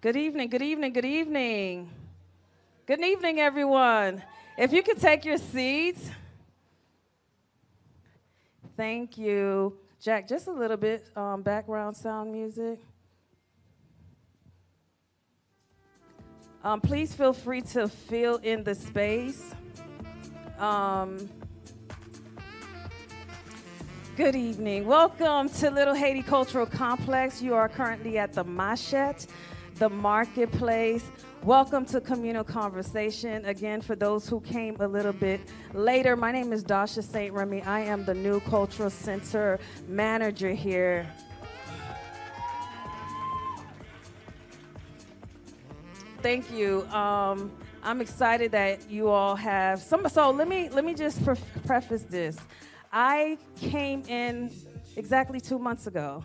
Good evening, good evening, good evening. Good evening, everyone. If you could take your seats. Thank you. Jack, just a little bit background sound music. Please feel free to fill in the space. Good evening. Welcome to Little Haiti Cultural Complex. You are currently at the Machette, the marketplace. Welcome to Communal Conversation. Again, for those who came a little bit later, my name is Dasha St. Remy. I am the new Cultural Center manager here. Thank you. I'm excited that you all have some. So let me just preface this. I came in exactly 2 months ago,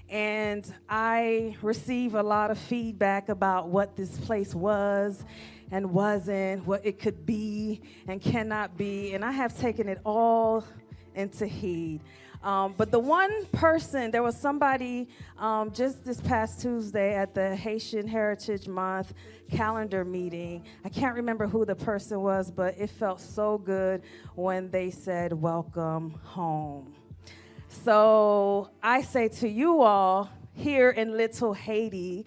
and I received a lot of feedback about what this place was and wasn't, what it could be and cannot be, and I have taken it all into heed. But the one person, there was somebody just this past Tuesday at the Haitian Heritage Month calendar meeting. I can't remember who the person was, but it felt so good when they said, "Welcome home." So I say to you all here in Little Haiti,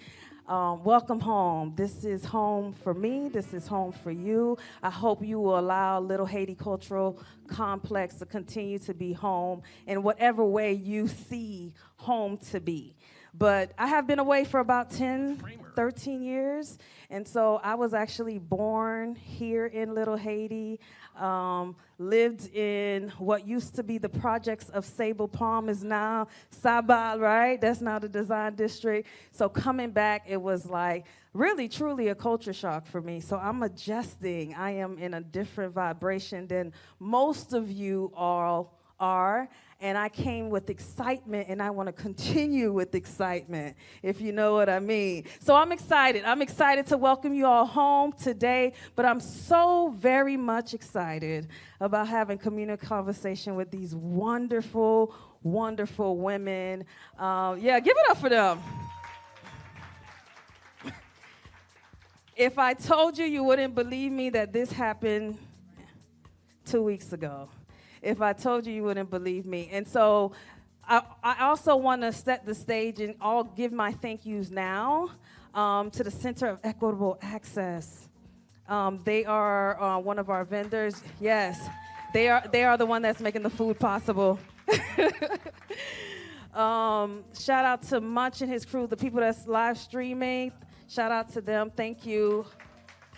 welcome home. This is home for me. This is home for you. I hope you will allow Little Haiti Cultural Complex to continue to be home in whatever way you see home to be. But I have been away for about 10, 13 years, and so I was actually born here in Little Haiti, lived in what used to be the projects of Sable Palm is now Sabal, right? That's now the design district. So coming back, it was like really, truly a culture shock for me. So I'm adjusting. I am in a different vibration than most of you all are. And I came with excitement, and I want to continue with excitement, if you know what I mean. So I'm excited. I'm excited to welcome you all home today, but I'm so very much excited about having communal conversation with these wonderful, wonderful women. Yeah, give it up for them. If I told you, you wouldn't believe me that this happened 2 weeks ago. If I told you, you wouldn't believe me. And so I also want to set the stage, and I'll give my thank yous now to the Center of Equitable Access. They are one of our vendors. Yes, they are the one that's making the food possible. Shout out to Munch and his crew, the people that's live streaming. Shout out to them. Thank you.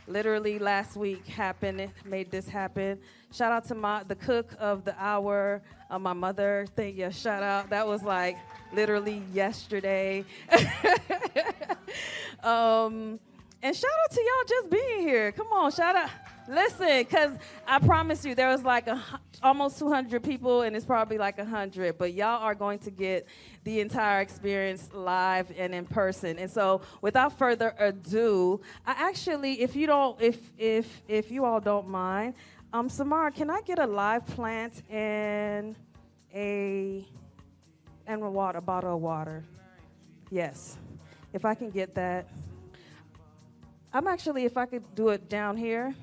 Literally last week made this happen. Shout out to the cook of the hour, my mother. Thank you. Shout out. That was like literally yesterday. And shout out to y'all just being here. Come on, shout out. Listen, because I promise you, there was like almost 200 people, and it's probably like 100. But y'all are going to get the entire experience live and in person. And so, without further ado, I actually, if you all don't mind, Samara, can I get a live plant and a bottle of water? Yes, if I can get that. If I could do it down here.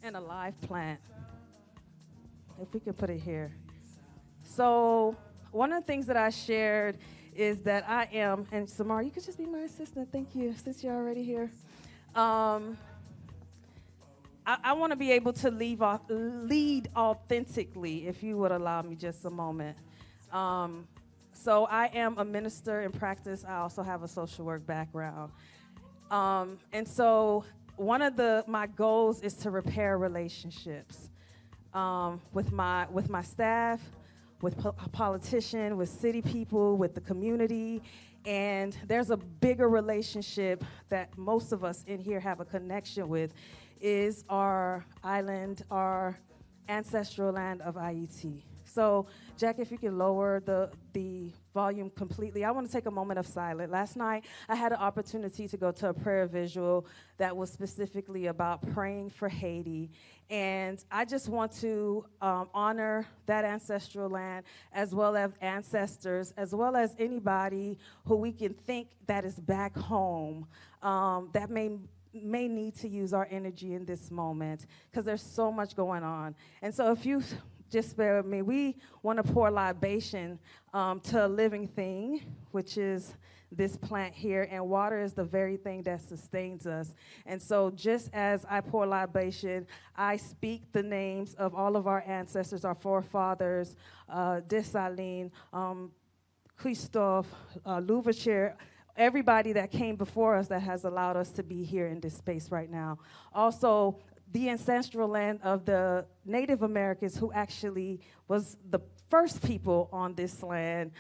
And a live plant. If we could put it here. So one of the things that I shared is that I am, and Samar, you could just be my assistant. Thank you, since you're already here. I want to be able to lead authentically, if you would allow me just a moment. So I am a minister in practice. I also have a social work background. And so one of my goals is to repair relationships with my staff, with politicians, with city people, with the community. And there's a bigger relationship that most of us in here have a connection with, is our island, our ancestral land of IET. So, Jack, if you could lower the volume completely. I want to take a moment of silence. Last night, I had an opportunity to go to a prayer visual that was specifically about praying for Haiti. And I just want to honor that ancestral land, as well as ancestors, as well as anybody who we can think that is back home that may need to use our energy in this moment, because there's so much going on. And so if you just bear with me, we want to pour libation to a living thing, which is this plant here, and water is the very thing that sustains us. And so just as I pour libation, I speak the names of all of our ancestors, our forefathers, Dessalines, Christophe, Louverture, everybody that came before us that has allowed us to be here in this space right now. Also, the ancestral land of the Native Americans, who actually was the first people on this land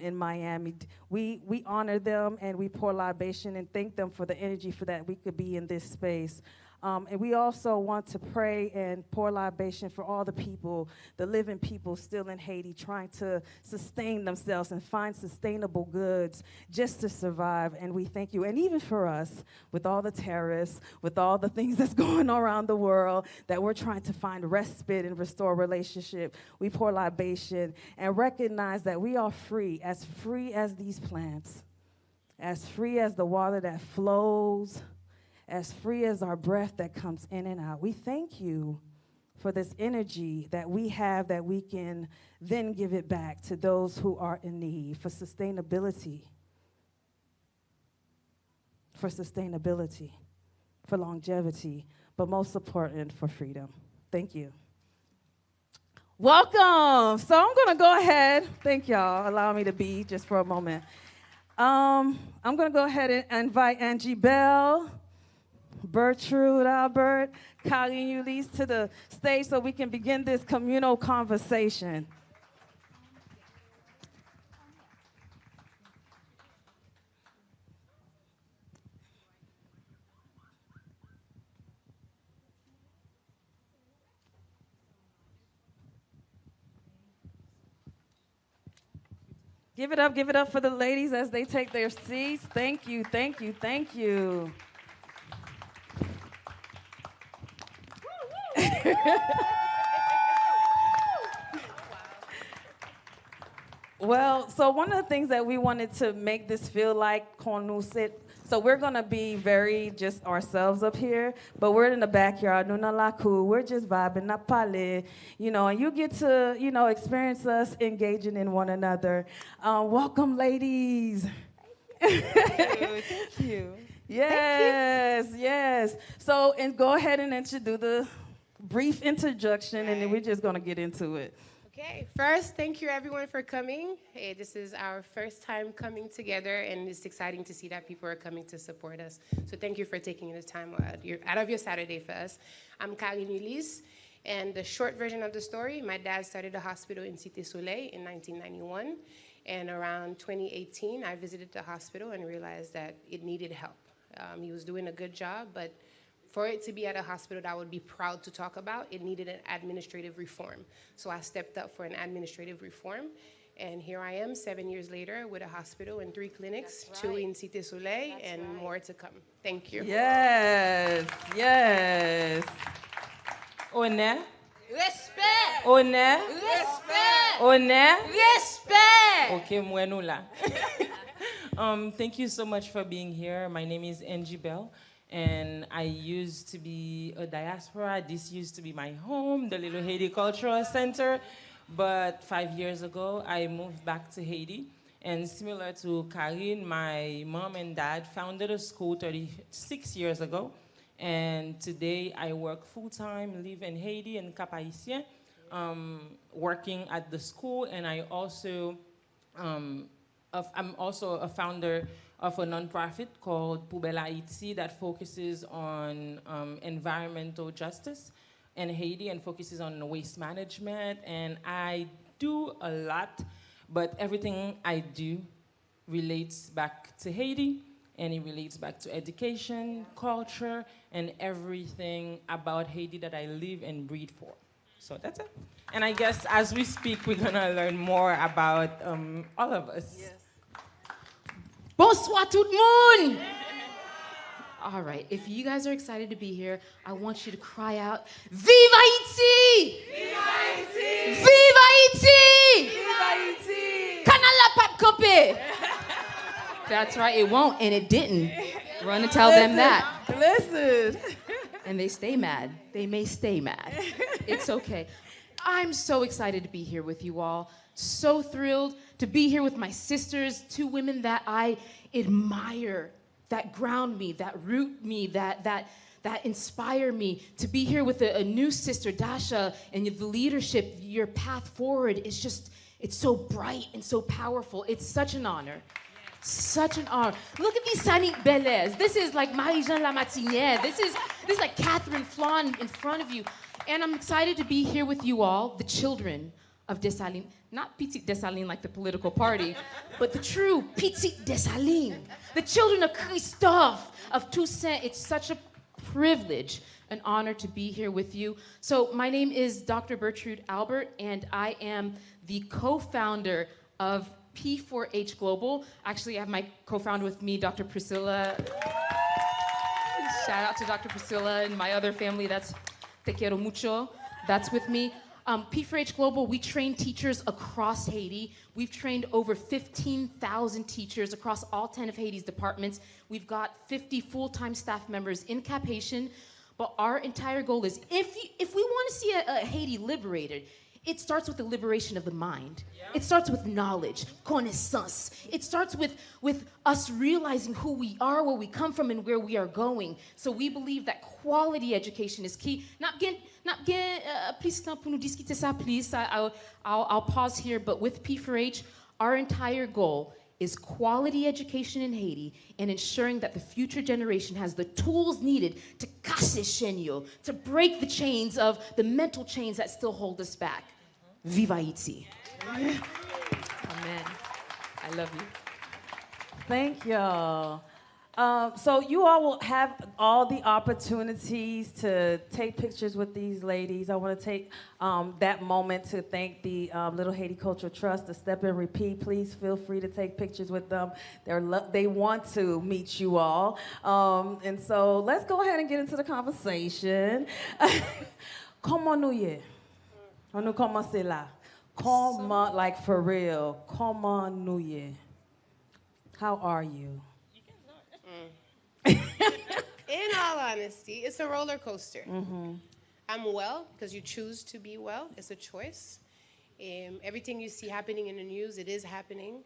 in Miami. We honor them and we pour libation and thank them for the energy for that we could be in this space. And we also want to pray and pour libation for all the people, the living people still in Haiti, trying to sustain themselves and find sustainable goods just to survive. And we thank you. And even for us, with all the terrorists, with all the things that's going on around the world, that we're trying to find respite and restore relationship, we pour libation and recognize that we are free as these plants, as free as the water that flows, as free as our breath that comes in and out. We thank you for this energy that we have, that we can then give it back to those who are in need, for sustainability, for longevity, but most important, for freedom. Thank you. Welcome. So I'm going to go ahead. Thank y'all. Allow me to be just for a moment. I'm going to go ahead and invite Angie Bell, Bertrhude, Albert, Kareen Ulysse to the stage so we can begin this communal conversation. Give it up for the ladies as they take their seats. Thank you, thank you, thank you. Well, so one of the things that we wanted to make this feel like, so we're going to be very just ourselves up here, but we're in the backyard, we're just vibing, napale, and you get to, experience us engaging in one another. Welcome, ladies. Thank you. Yes, yes. So, and go ahead and introduce the brief introduction, and then we're just going to get into it. Okay, first, thank you everyone for coming. Hey, this is our first time coming together, and it's exciting to see that people are coming to support us. So thank you for taking the time out of your Saturday for us. I'm Kareen Ulysse, and the short version of the story, my dad started a hospital in Cité Soleil in 1991, and around 2018, I visited the hospital and realized that it needed help. He was doing a good job, but for it to be at a hospital that I would be proud to talk about, it needed an administrative reform. So I stepped up for an administrative reform, and here I am 7 years later with a hospital and 3 clinics, right. 2 in Cité Soleil, that's and right. More to come. Thank you. Yes, yes. Honneur. Respect. Honneur. Respect. Honneur. Respect. Okay, moi nous là. Thank you so much for being here. My name is Angie Bell. And I used to be a diaspora. This used to be my home, the Little Haiti Cultural Center. But 5 years ago, I moved back to Haiti. And similar to Kareen, my mom and dad founded a school 36 years ago. And today, I work full-time, live in Haiti and Cap-Haïtien, working at the school. And I also, I'm also a founder of a nonprofit called Poubelle Haïti that focuses on environmental justice in Haiti and focuses on waste management. And I do a lot, but everything I do relates back to Haiti, and it relates back to education, culture, and everything about Haiti that I live and breathe for. So that's it. And I guess as we speak, we're going to learn more about all of us. Yes. Bonsoir tout le monde! All right, if you guys are excited to be here, I want you to cry out, Vive Haïti! Vive Haïti! Vive Haïti! Vive Haïti! Canal la pape campé! That's right, it won't, and it didn't. Run and tell them that. Listen. And they stay mad. They may stay mad. It's okay. I'm so excited to be here with you all. So thrilled to be here with my sisters, two women that I admire, that ground me, that root me, that inspire me. To be here with a new sister, Dasha, and the leadership, your path forward is just, it's so bright and so powerful. It's such an honor. Such an honor. Look at these Sanique Belez. This is like Marie-Jeanne Lamartinière. This is like Catherine Flawn in front of you. And I'm excited to be here with you all, the children of Dessalines. Not Petite Dessalines like the political party, but the true Petite Dessalines. The children of Christophe, of Toussaint. It's such a privilege, an honor to be here with you. So my name is Dr. Bertrhude Albert, and I am the co-founder of P4H Global. Actually, I have my co-founder with me, Dr. Priscilla. Shout out to Dr. Priscilla and my other family. That's Te quiero mucho. That's with me. P4H Global, we train teachers across Haiti. We've trained over 15,000 teachers across all 10 of Haiti's departments. We've got 50 full-time staff members in Cap Haitian. But our entire goal is, if we want to see a Haiti liberated, it starts with the liberation of the mind. Yeah. It starts with knowledge, connaissance. It starts with us realizing who we are, where we come from, and where we are going. So we believe that quality education is key. Please, please. I'll pause here, but with P4H, our entire goal is quality education in Haiti and ensuring that the future generation has the tools needed to casser chaînes, to break the chains of the mental chains that still hold us back. Vive Haïti. Amen. I love you. Thank y'all. So you all will have all the opportunities to take pictures with these ladies. I want to take that moment to thank the Little Haiti Cultural Trust, the Step and Repeat. Please feel free to take pictures with them. They want to meet you all. And so let's go ahead and get into the conversation. Comment nous y est? On nous commence là. Comment, like for real, comment nous y est? How are you? In all honesty, it's a roller coaster. Mm-hmm. I'm well because you choose to be well. It's a choice. Everything you see happening in the news, it is happening.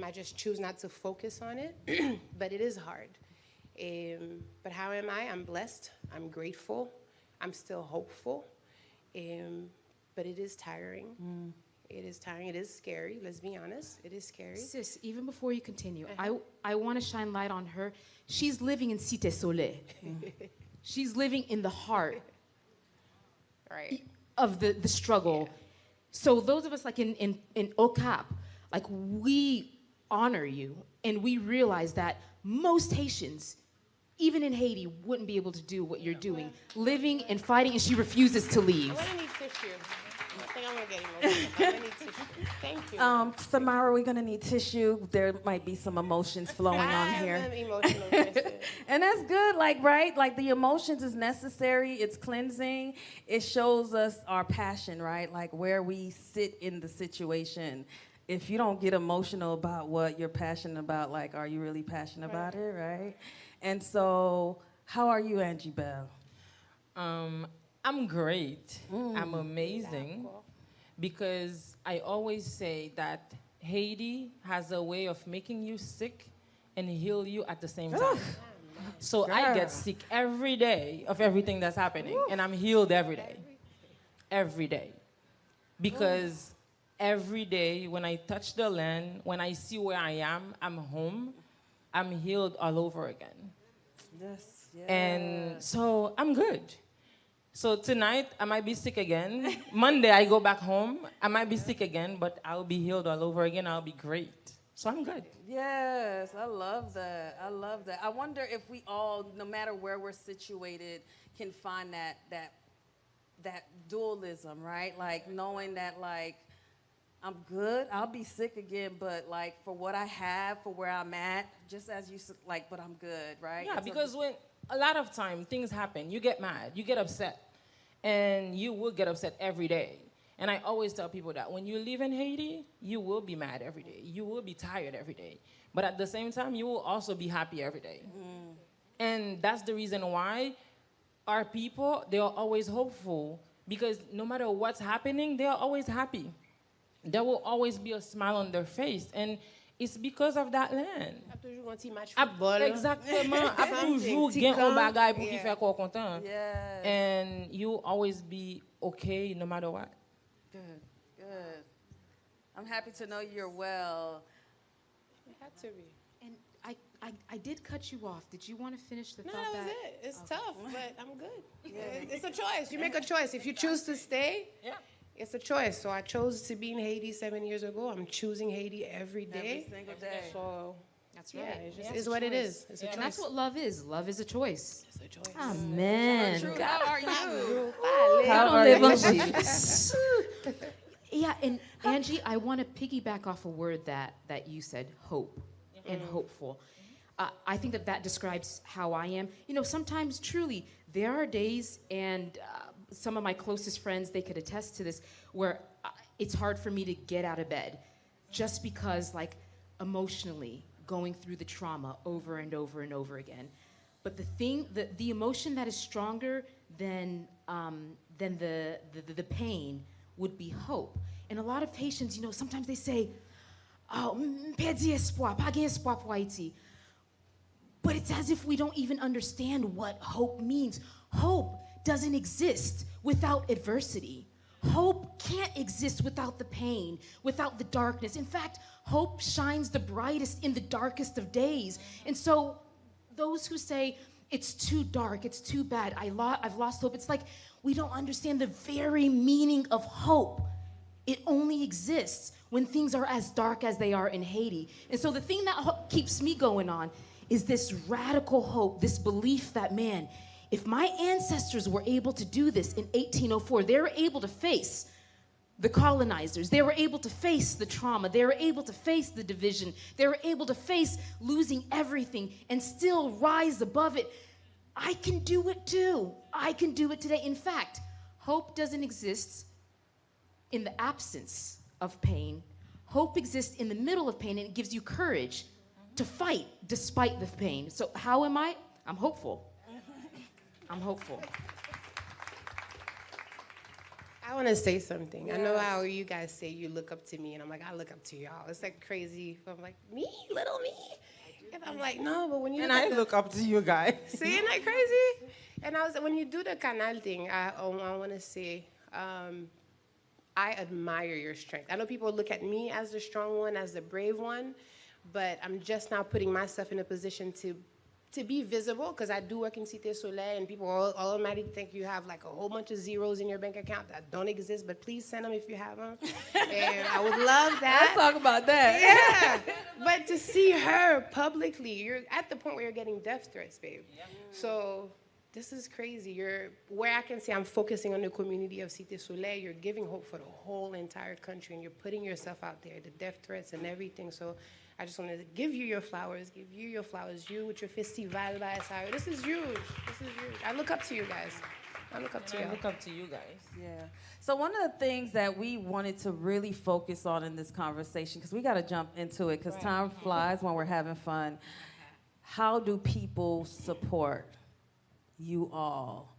I just choose not to focus on it, but it is hard. But how am I? I'm blessed. I'm grateful. I'm still hopeful. But it is tiring. Mm. It is tiring. It is scary. Let's be honest. It is scary. Sis, even before you continue, I want to shine light on her. She's living in Cité Soleil. She's living in the heart of the struggle. Yeah. So those of us like in OCAP, like we honor you and we realize that most Haitians, even in Haiti, wouldn't be able to do what you're doing, living and fighting, and she refuses to leave. I'm gonna need tissue. I think I'm gonna get emotional. I'm gonna need tissue. Thank you. Samara, we're gonna need tissue. There might be some emotions flowing on here. I'm emotional person. And that's good, like, right? Like the emotions is necessary. It's cleansing. It shows us our passion, right? Like where we sit in the situation. If you don't get emotional about what you're passionate about, like, are you really passionate about it, right? And so, how are you, Angie Bell? I'm great. I'm amazing. Because I always say that Haiti has a way of making you sick and heal you at the same time. So I get sick every day of everything that's happening, and I'm healed every day. Every day. Because every day when I touch the land, when I see where I am, I'm home, I'm healed all over again. Yes, yes. And so I'm good. So tonight, I might be sick again. Monday, I go back home. I might be sick again, but I'll be healed all over again. I'll be great. So I'm good. Yes, I love that. I love that. I wonder if we all, no matter where we're situated, can find that that dualism, right? Like knowing that like I'm good, I'll be sick again, but like for what I have, for where I'm at, just as you like, but I'm good, right? Yeah, It's because when a lot of time things happen, you get mad, you get upset, and you will get upset every day. And I always tell people that when you live in Haiti, you will be mad every day. You will be tired every day. But at the same time, you will also be happy every day. And that's the reason why our people, they are always hopeful, because no matter what's happening, they are always happy. There will always be a smile on their face. And it's because of that land. Exactement. Ap toujou gen un bagay pou ki fè ko kontan. Yes. And you will always be okay no matter what. Good, good. I'm happy to know you're well. It had to be. And I did cut you off. Did you want to finish the No, thought? that was it. It's tough, but I'm good. It's a choice. You make a choice. If you choose to stay, it's a choice. So I chose to be in Haiti 7 years ago. I'm choosing Haiti every day. Every single day. So That's right. it just is what it is. It's a choice. And that's what love is. Love is a choice. It's a choice. Amen. True. How are you? How are you? Yeah, and Angie, I want to piggyback off a word that you said, hope and hopeful. I think that describes how I am. You know, sometimes truly there are days, and some of my closest friends, they could attest to this, where it's hard for me to get out of bed just because, like, emotionally going through the trauma over and over and over again. But the emotion that is stronger than the pain would be hope. And a lot of Haitians, you know, sometimes they say, oh, perdi espoir, pas gen espoir pour Haïti. But it's as if we don't even understand what hope means. Hope doesn't exist without adversity. Hope can't exist without the pain, without the darkness. In fact, hope shines the brightest in the darkest of days. And so those who say, it's too dark, it's too bad, I've lost hope, it's like we don't understand the very meaning of hope. It only exists when things are as dark as they are in Haiti. And so the thing that keeps me going on is this radical hope, this belief that, man, if my ancestors were able to do this in 1804, they were able to face the colonizers, they were able to face the trauma, they were able to face the division, they were able to face losing everything and still rise above it. I can do it too. I can do it today. In fact, hope doesn't exist in the absence of pain. Hope exists in the middle of pain, and it gives you courage to fight despite the pain. So how am I? I'm hopeful. I'm hopeful. I want to say something. Yes. I know how you guys say you look up to me, and I'm like, I look up to y'all. It's like crazy. I'm like, me, little me? And I'm like, no, but when you look up to you guys. See, isn't that crazy? And when you do the canal thing, I want to say, I admire your strength. I know people look at me as the strong one, as the brave one, but I'm just now putting myself in a position to be visible, because I do work in Cité Soleil, and people automatically think you have like a whole bunch of zeros in your bank account that don't exist, but please send them if you have them. And I would love that. Let's talk about that. Yeah. But to see her publicly, you're at the point where you're getting death threats, babe. Yeah. So this is crazy. Where I can say I'm focusing on the community of Cité Soleil, you're giving hope for the whole entire country, and you're putting yourself out there, the death threats and everything. So I just wanted to give you your flowers, you with your festival by Asari. This is huge. This is huge. I look up to you guys. I look up to you guys. Yeah. So one of the things that we wanted to really focus on in this conversation, because we got to jump into it, because time flies when we're having fun. How do people support you all,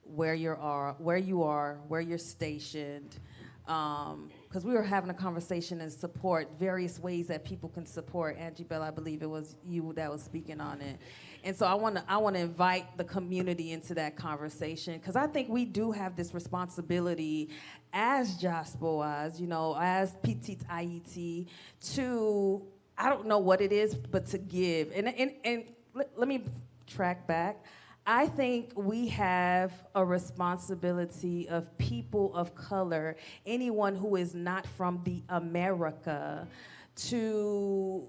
where you are, where you're stationed? Because we were having a conversation and support, various ways that people can support. Angie Bell, I believe it was you that was speaking on it. And so I want to invite the community into that conversation, because I think we do have this responsibility as diasporas, you know, as Petite Haiti, to, I don't know what it is, but to give. And let me track back. I think we have a responsibility of people of color, anyone who is not from the America, to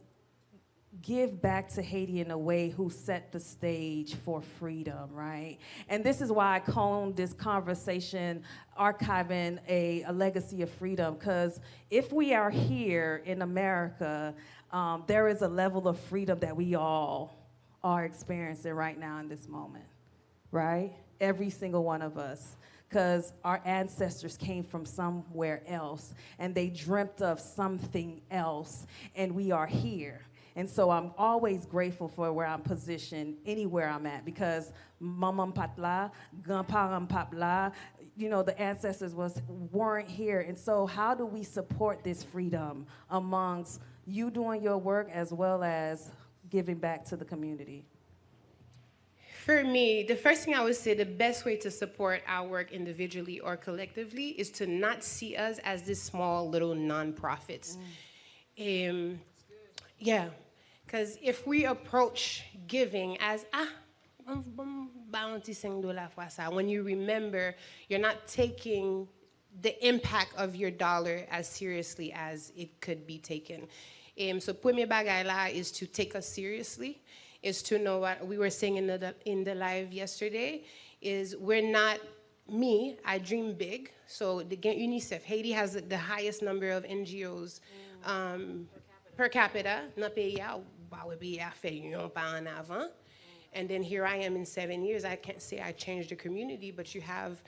give back to Haiti in a way who set the stage for freedom, right? And this is why I coined this conversation, archiving a legacy of freedom, because if we are here in America, there is a level of freedom that we all are experiencing right now in this moment, right? Every single one of us. Because our ancestors came from somewhere else, and they dreamt of something else, and we are here. And so I'm always grateful for where I'm positioned, anywhere I'm at, because Maman Patla, Grandparent Patla, you know, the ancestors weren't here. And so how do we support this freedom amongst you doing your work as well as giving back to the community? For me, the first thing I would say, the best way to support our work individually or collectively is to not see us as these small little nonprofits. Yeah, because if we approach giving as, bounty $5 when you remember, you're not taking the impact of your dollar as seriously as it could be taken. So, premier bagay la is to take us seriously. Is to know what we were saying in the live yesterday, is we're not me, I dream big. So the UNICEF, Haiti has the highest number of NGOs per capita. And then here I am in 7 years. I can't say I changed the community, but you have,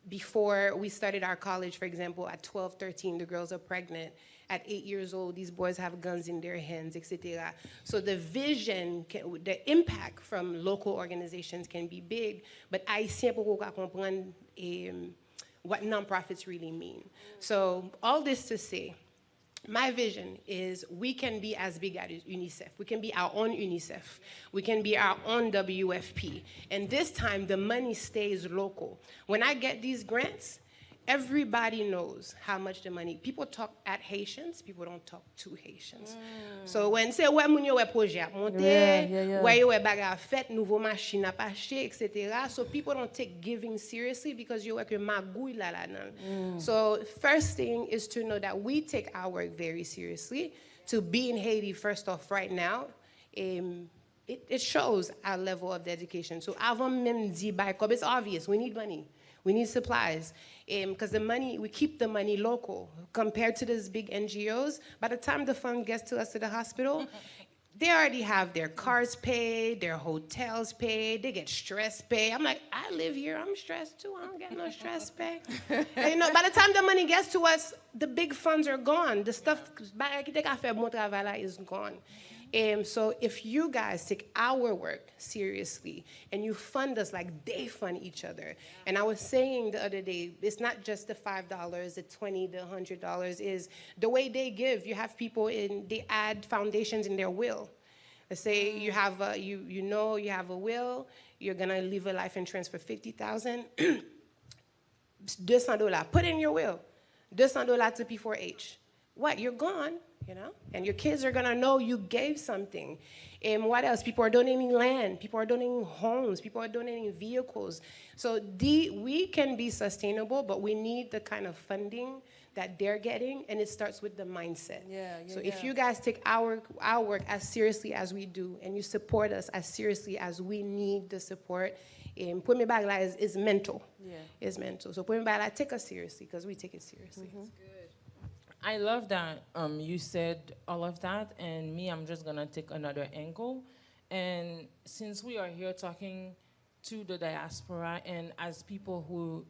before we started our college, for example, at 12, 13, the girls are pregnant. At 8 years old, these boys have guns in their hands, etc. So the vision, the impact from local organizations can be big, but I simply comprendre what nonprofits really mean. So all this to say, my vision is we can be as big as UNICEF. We can be our own UNICEF. We can be our own WFP. And this time, the money stays local. When I get these grants, everybody knows how much the money. People talk at Haitians, people don't talk to Haitians. So when say ouais moun yo ouais projet monter, ouais yo ouais bagarre fait, nouveau machine à acheter, etc. So people don't take giving seriously because you work magouille la la nan. So first thing is to know that we take our work very seriously. To be in Haiti first off right now, it shows our level of dedication. So avant même di bay, it's obvious we need money. We need supplies, because the money, we keep the money local. Compared to these big NGOs, by the time the fund gets to us to the hospital, they already have their cars paid, their hotels paid, they get stress pay. I'm like, I live here, I'm stressed too, I don't get no stress pay. And, you know, by the time the money gets to us, the big funds are gone. The stuff, is gone. So if you guys take our work seriously and you fund us like they fund each other, and I was saying the other day, it's not just the $5, the $20, the $100, is the way they give. You have people they add foundations in their will. Let's say you have you have a will, you're gonna live a life insurance for $50,000, $200, put in your will, $200 to P4H. What, you're gone. You know, and your kids are gonna know you gave something. And what else? People are donating land. People are donating homes. People are donating vehicles. So we can be sustainable, but we need the kind of funding that they're getting, and it starts with the mindset. So if you guys take our work as seriously as we do, and you support us as seriously as we need the support, Pweme Bagla is mental. It's mental. So Pweme Bagla, take us seriously, because we take it seriously. I love that you said all of that, and me, I'm just gonna take another angle. And since we are here talking to the diaspora and as people who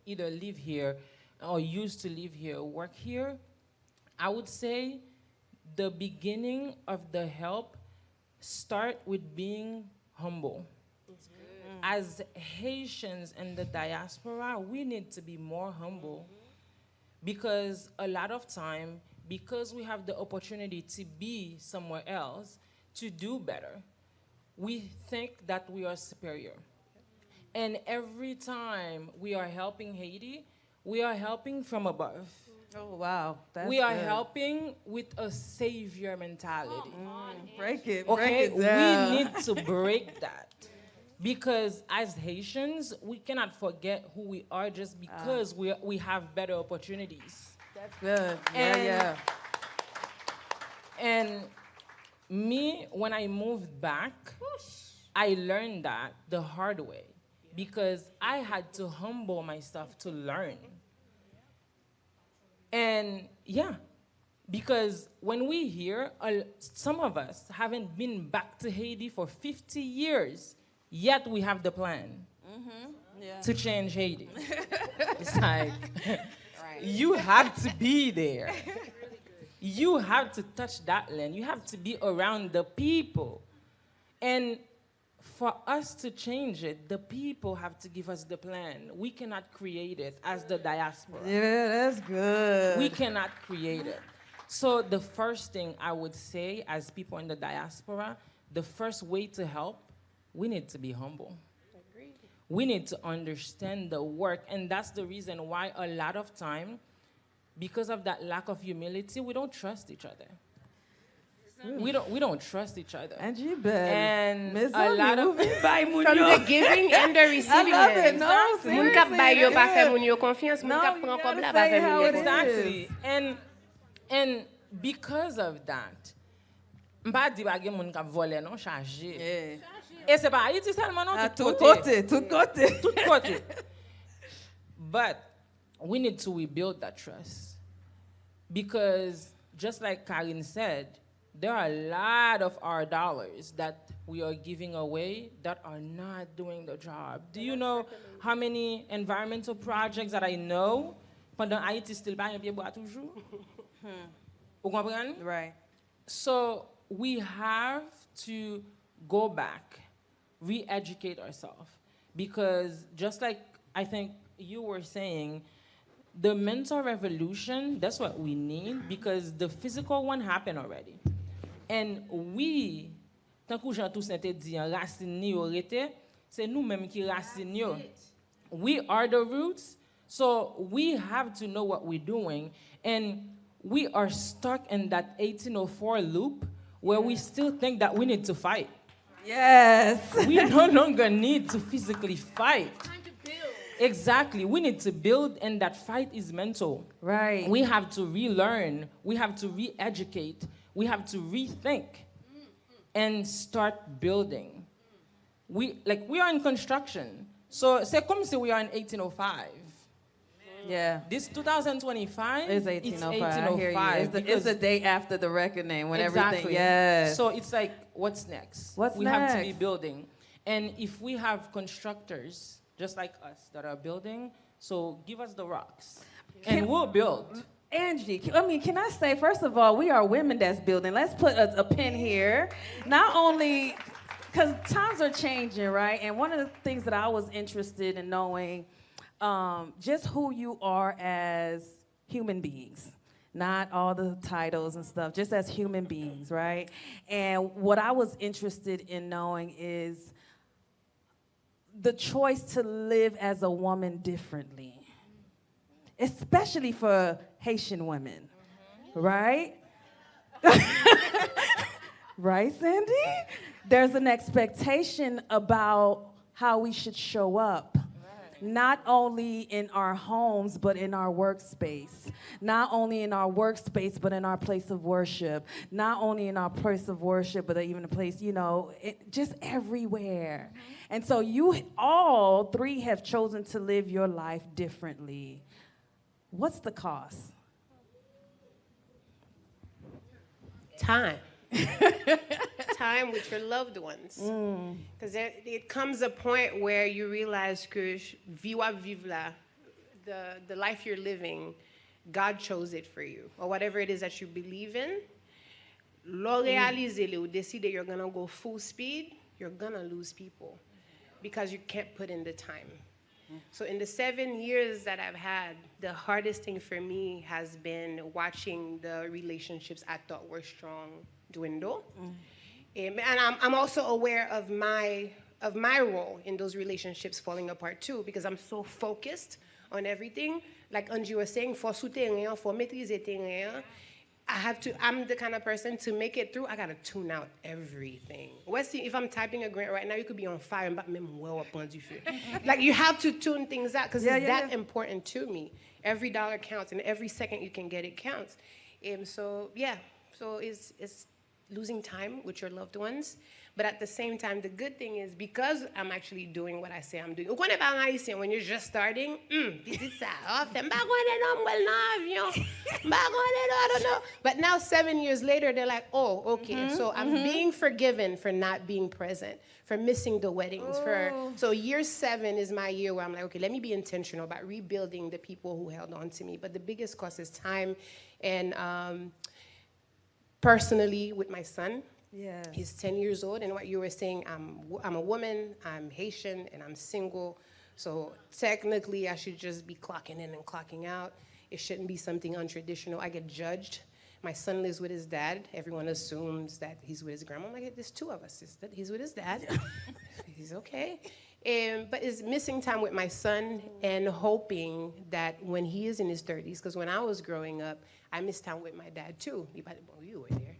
either live here or used to live here, work here, I would say the beginning of the help start with being humble. That's good. As Haitians and the diaspora, we need to be more humble. Because a lot of time, because we have the opportunity to be somewhere else, to do better, we think that we are superior. And every time we are helping Haiti, we are helping from above. Oh, wow. That's we are good. helping with a savior mentality. Break it, Okay, break it down. we need to break that. Because as Haitians, we cannot forget who we are just because we have better opportunities. That's good. And me, when I moved back, I learned that the hard way because I had to humble myself to learn. And yeah, because when we hear, some of us haven't been back to Haiti for 50 years, yet we have the plan to change Haiti. It's like, you have to be there. You have to touch that land. You have to be around the people. And for us to change it, the people have to give us the plan. We cannot create it as the diaspora. Yeah, that's good. We cannot create it. So the first thing I would say as people in the diaspora, the first way to help, we need to be humble. Agreed. We need to understand the work. And that's the reason why a lot of time, because of that lack of humility, we don't trust each other. We don't trust each other. Angie Bell. And Miss a lot of From the giving and the receiving. I love it. No, Moun kap seriously, bay yo pa yeah. fe moun yo confiance, moun No, kap you pran gotta kob la say pa fe how moun it yo is. confiance. Exactly. And because of that, mpa di bagay moun kap vole non charge. Yeah. Et c'est pas Haïti seulement non, À tout tout côté. côté, tout côté. Tout côté. But we need to rebuild that trust. Because just like Kareen said, there are a lot of our dollars that we are giving away that are not doing the job. Do you know how many environmental projects that I know pendant Haïti still pas un pied bois toujours? Vous comprenez? Right. So we have to go back, re-educate ourselves. Because just like I think you were saying, the mental revolution, that's what we need because the physical one happened already. And we, tant que Jean Toussaint te dit, racine ni yo rete, c'est nous-mêmes qui racine yo. We are the roots, so we have to know what we're doing. And we are stuck in that 1804 loop where we still think that we need to fight. Yes. We no longer need to physically fight. Exactly. We need to build, and that fight is mental. Right. We have to relearn. We have to re-educate. We have to rethink and start building. We are in construction. So c'est comme si we are in 1805. Yeah. This 2025 It's 1805. It's I hear you. 1805. It's the day after the reckoning when Exactly. everything. Yes. So it's like, what's next? What's we have to be next? building. And if we have constructors just like us that are building, so give us the rocks. And we'll build. Angie, can I say, first of all, we are women that's building. Let's put a pin here. Not only, because times are changing, right? And one of the things that I was interested in knowing, just who you are as human beings. Not all the titles and stuff, just as human beings, right? And what I was interested in knowing is the choice to live as a woman differently, especially for Haitian women, right? Right, Sandy? There's an expectation about how we should show up, not only in our homes, but in our workspace. Not only in our workspace, but in our place of worship. Not only in our place of worship, but even a place, just everywhere. And so you all three have chosen to live your life differently. What's the cost? Time. Time with your loved ones. Because it comes a point where you realize que the life you're living, God chose it for you. Or whatever it is that you believe in. Lo realize ou decide you're going to go full speed, you're going to lose people. Because you can't put in the time. So in the 7 years that I've had, the hardest thing for me has been watching the relationships I thought were strong dwindle. And I'm also aware of my role in those relationships falling apart too, because I'm so focused on everything. Like Angie was saying, for soutenir, for maîtriser terrain, I'm the kind of person to make it through, I gotta tune out everything. If I'm typing a grant right now, you could be on fire, but like you have to tune things out because it's that important to me. Every dollar counts, and every second you can get it counts. So it's losing time with your loved ones. But at the same time, the good thing is because I'm actually doing what I say I'm doing. When you're just starting, I don't know. But now 7 years later, they're like, oh, okay. So I'm being forgiven for not being present, for missing the weddings. So year 7 is my year where I'm like, okay, let me be intentional about rebuilding the people who held on to me. But the biggest cost is time and personally with my son. Yes. He's 10 years old, and what you were saying, I'm a woman, I'm Haitian, and I'm single. So technically, I should just be clocking in and clocking out. It shouldn't be something untraditional. I get judged. My son lives with his dad. Everyone assumes that he's with his grandma. I'm like, there's 2 of us. He's with his dad. He's okay. But it's missing time with my son and hoping that when he is in his 30s, because when I was growing up, I missed time with my dad too. You were there.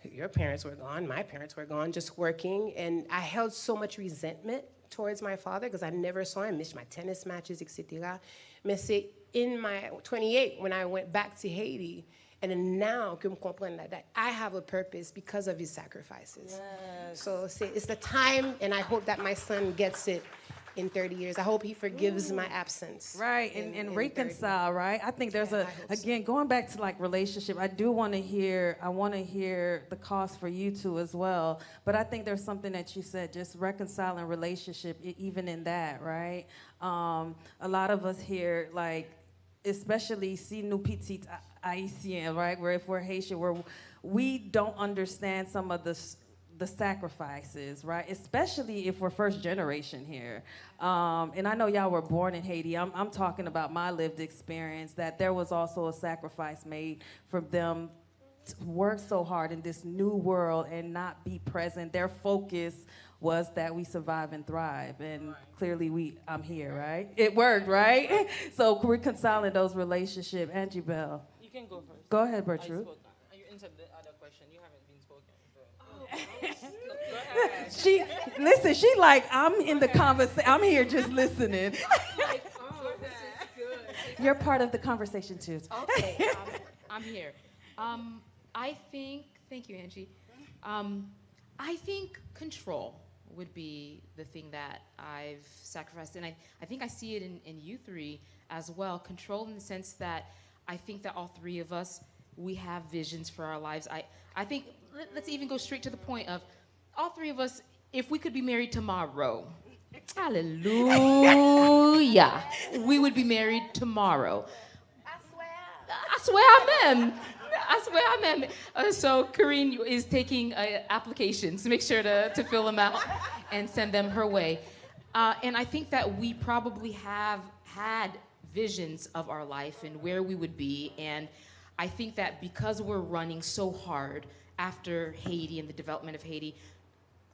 Your parents were gone, my parents were gone, just working, and I held so much resentment towards my father because I never saw him, missed my tennis matches, etc. Mais c'est in my 28 when I went back to Haiti, and then now que me comprendre that I have a purpose because of his sacrifices. Yes. So it's the time, and I hope that my son gets it in 30 years. I hope he forgives my absence. Right, and reconcile, right? I think there's again, going back to like relationship, I want to hear the cost for you two as well. But I think there's something that you said, just reconciling relationship, even in that, right? A lot of us here, like, especially si nous petites Haïtiens, right? Where if we're Haitian, we don't understand some of the sacrifices, right? Especially if we're first generation here. And I know y'all were born in Haiti. I'm talking about my lived experience, that there was also a sacrifice made for them to work so hard in this new world and not be present. Their focus was that we survive and thrive. And clearly I'm here, right? It worked, right? So reconciling those relationships. Angie Bell. You can go first. Go ahead, Bertrhude. You answered the other question. You haven't been spoken. So. Go ahead. She like, I'm in the conversation. I'm here just listening. This is good. You're part of the conversation too. Okay, I'm here. Thank you, Angie. I think control would be the thing that I've sacrificed. And I think I see it in you 3 as well. Control in the sense that I think that all 3 of us, we have visions for our lives. I think, let's even go straight to the point of, all 3 of us, if we could be married tomorrow, hallelujah, we would be married tomorrow. I swear amen. So Kareen is taking applications. Make sure to fill them out and send them her way. And I think that we probably have had visions of our life and where we would be. And I think that because we're running so hard after Haiti and the development of Haiti,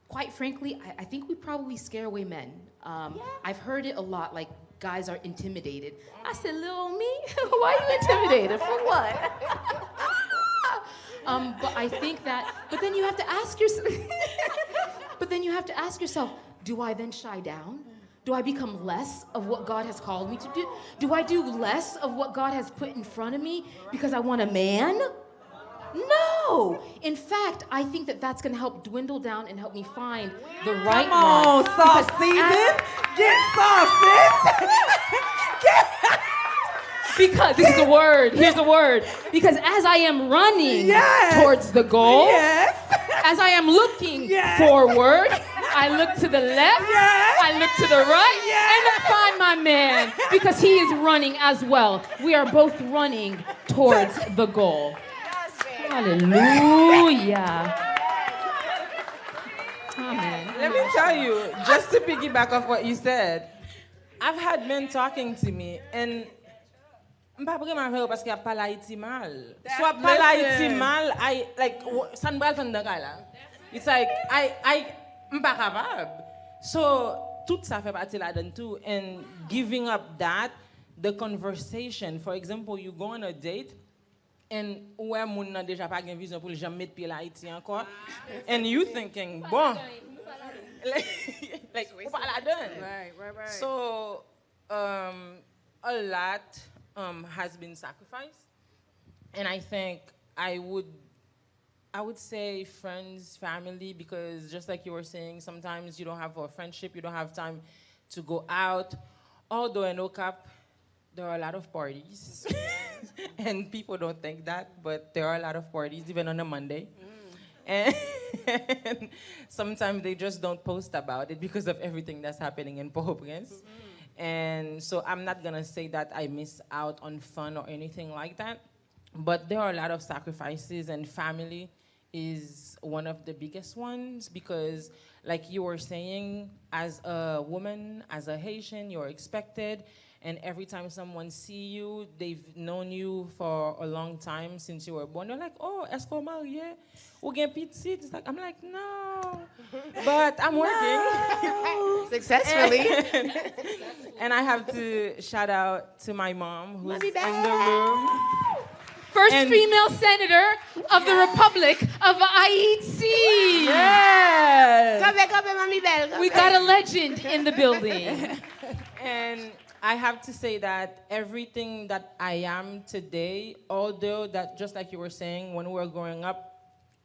quite frankly, I think we probably scare away men. I've heard it a lot, like guys are intimidated. I said, little me, why are you intimidated? For what? But I think that, but then you have to ask yourself, do I then shy down? Do I become less of what God has called me to do? Do I do less of what God has put in front of me because I want a man? No. In fact, I think that that's going to help dwindle down and help me find the right one. Come on, sauce season. Get sauce, sis. Because this is the word. Here's the word. Because as I am running towards the goal, as I am looking forward, I look to the left, I look to the right, and I find my man because he is running as well. We are both running towards the goal. Hallelujah. Amen. Let me tell you, just to piggyback off what you said, I've had men talking to me and m'pa vraiment faire parce qu'il a pas Haïti mal. Soit pas Haïti mal, I like ça ne va pas là. It's like I m'pa capable. So tout ça fait partie là-dedans too, and giving up that, the conversation. For example, you go on a date and ouais moun nan déjà pas gen vision pour le jamais mettre pied là Haïti encore, and you thinking bon like ou pas là-dedans. Right. So a lot. Has been sacrificed, and I think I would I would say friends, family, because just like you were saying, sometimes you don't have a friendship, you don't have time to go out. Although in OCAP, there are a lot of parties. And people don't think that, but there are a lot of parties, even on a Monday. And sometimes they just don't post about it because of everything that's happening in Port-au-Prince. And so I'm not gonna say that I miss out on fun or anything like that, but there are a lot of sacrifices, and family is one of the biggest ones because, like you were saying, as a woman, as a Haitian, you're expected, and every time someone see you, they've known you for a long time since you were born. They're like, "Oh, est-ce qu'on marié? Ou gen petit?" It's like, I'm like, no, but I'm working. Successfully. And I have to shout out to my mom who's in the room. First female senator of the Republic of Haiti. Yes. Come, Mami Bell. We got a legend in the building. And I have to say that everything that I am today, although that just like you were saying, when we were growing up,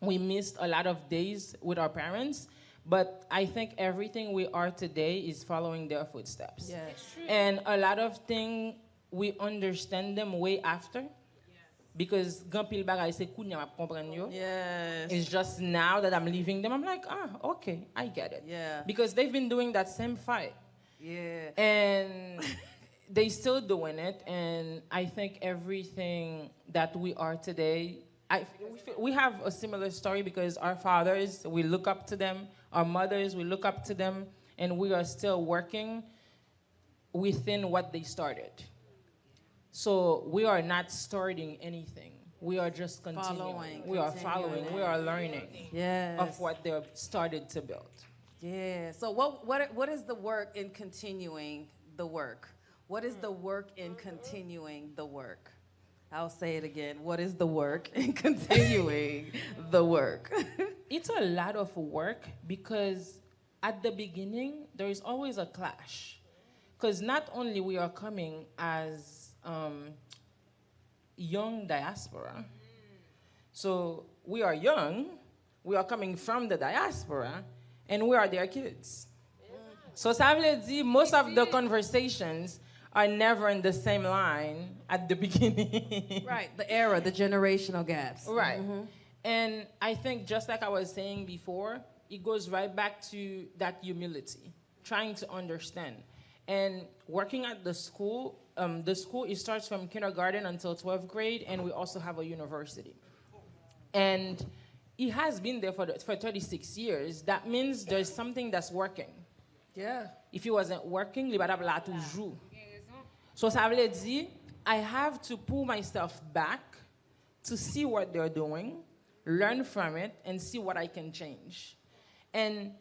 we missed a lot of days with our parents, but I think everything we are today is following their footsteps. Yes. And a lot of things, we understand them way after. Because gampil bagay se kounya map kompren yo. Yes. It's just now that I'm leaving them, I'm like, okay, I get it. Yeah. Because they've been doing that same fight. Yeah. And they still doing it, and I think everything that we are today, we have a similar story because our fathers, we look up to them, our mothers, we look up to them, and we are still working within what they started. So we are not starting anything. We are just continuing. We are following. We are learning of what they started to build. Yeah. So what is the work in continuing the work? What is the work in continuing the work? I'll say it again. What is the work in continuing the work? It's a lot of work because at the beginning, there is always a clash. Because not only we are coming as young diaspora, so we are young, we are coming from the diaspora, and we are their kids. So ça veut dire most of the conversations are never in the same line at the beginning. Right, the era, the generational gaps. Right. Mm-hmm. And I think just like I was saying before, it goes right back to that humility, trying to understand. And working at the school it starts from kindergarten until 12th grade, and we also have a university. And it has been there for 36 years. That means there's something that's working. Yeah. If it wasn't working, li badab la toujou. So ça veut dire, I have to pull myself back to see what they're doing, learn from it, and see what I can change. And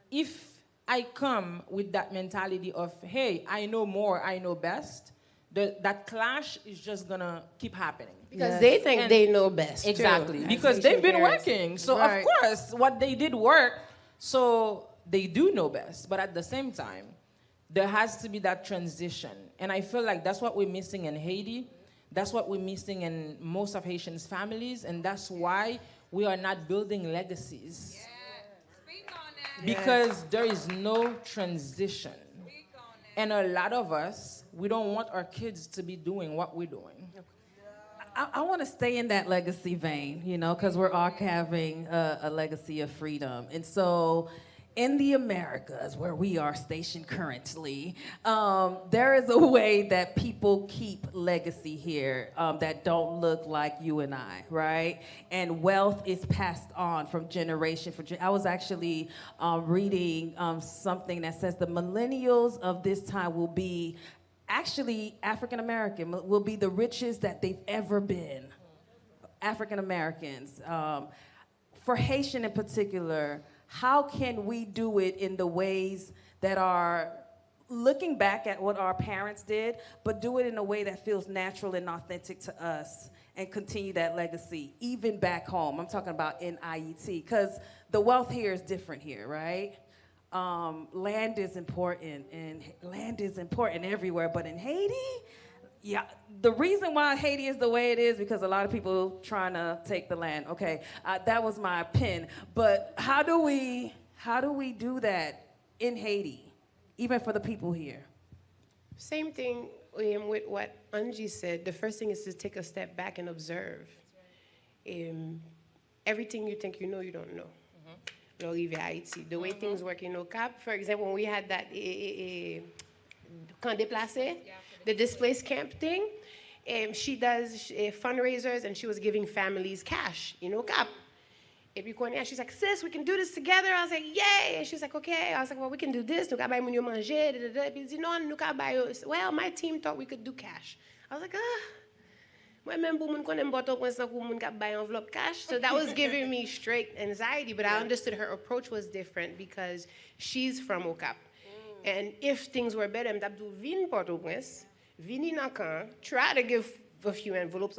if I come with that mentality of, hey, I know more, I know best, that clash is just gonna keep happening. Because they think they know best. Exactly. Too, because they've been working. So right. Of course, what they did work, so they do know best. But at the same time, there has to be that transition. And I feel like that's what we're missing in Haiti. That's what we're missing in most of Haitians' families. And that's why we are not building legacies. Yeah. Speak on that. Because there is no transition. Speak on that. And a lot of us, we don't want our kids to be doing what we're doing. I want to stay in that legacy vein, because we're archiving a legacy of freedom. And so in the Americas, where we are stationed currently, there is a way that people keep legacy here that don't look like you and I, right? And wealth is passed on from generation for generation. I was actually reading something that says the millennials of this time will be actually African American, will be the richest that they've ever been. African Americans. For Haitian in particular, how can we do it in the ways that are looking back at what our parents did, but do it in a way that feels natural and authentic to us and continue that legacy, even back home? I'm talking about in IET, because the wealth here is different here, right? Land is important, and land is important everywhere, but in Haiti, Yeah, the reason why Haiti is the way it is because a lot of people trying to take the land. Okay, that was my pin. But how do we do that in Haiti, even for the people here? Same thing with what Angie said. The first thing is to take a step back and observe. Everything you think you know, you don't know. The way things work in Cap, for example, when we had that camp déplacé, the displaced camp thing, she does fundraisers and she was giving families cash in Cap. She's like, sis, we can do this together. I was like, yay. And she's like, okay. I was like, well, we can do this. Well, my team thought we could do cash. I was like, so that was giving me straight anxiety, but I understood her approach was different because she's from Okap. And if things were better, try to give a few envelopes.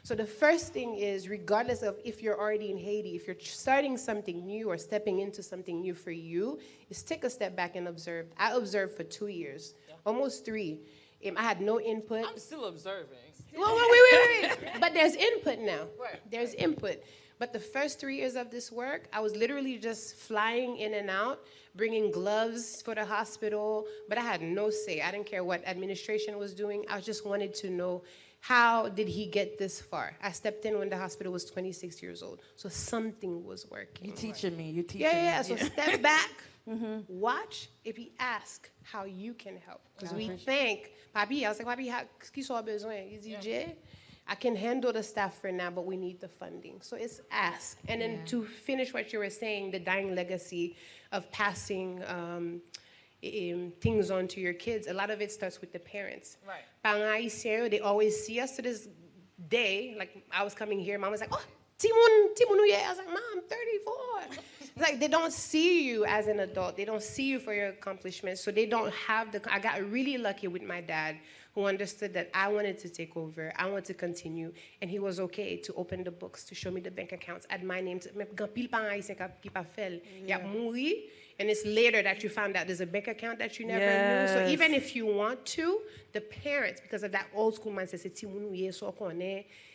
So the first thing is, regardless of if you're already in Haiti, if you're starting something new or stepping into something new for you, is take a step back and observe. I observed for 2 years, almost 3. I had no input. I'm still observing. Well, wait. But there's input now. Right. There's input. But the first 3 years of this work, I was literally just flying in and out, bringing gloves for the hospital, but I had no say. I didn't care what administration was doing. I just wanted to know, how did he get this far? I stepped in when the hospital was 26 years old, so something was working. You teaching me. Yeah, so step back, watch, if he ask how you can help. Because we think, Papi, I was like, Papi, qu'est-ce qu'ils ont besoin? He dit, I can handle the staff for now, but we need the funding. So it's ask. And then to finish what you were saying, the dying legacy of passing things on to your kids, a lot of it starts with the parents. Right. Parents haïtiens, they always see us to this day. Like, I was coming here, mom was like, oh, Timon, yeah. I was like, Mom, I'm 34. It's like, they don't see you as an adult. They don't see you for your accomplishments. So they don't have I got really lucky with my dad, who understood that I wanted to take over, I wanted to continue, and he was okay to open the books, to show me the bank accounts, add my name. And it's later that you found out there's a bank account that you never knew. So even if you want to, the parents, because of that old school mindset,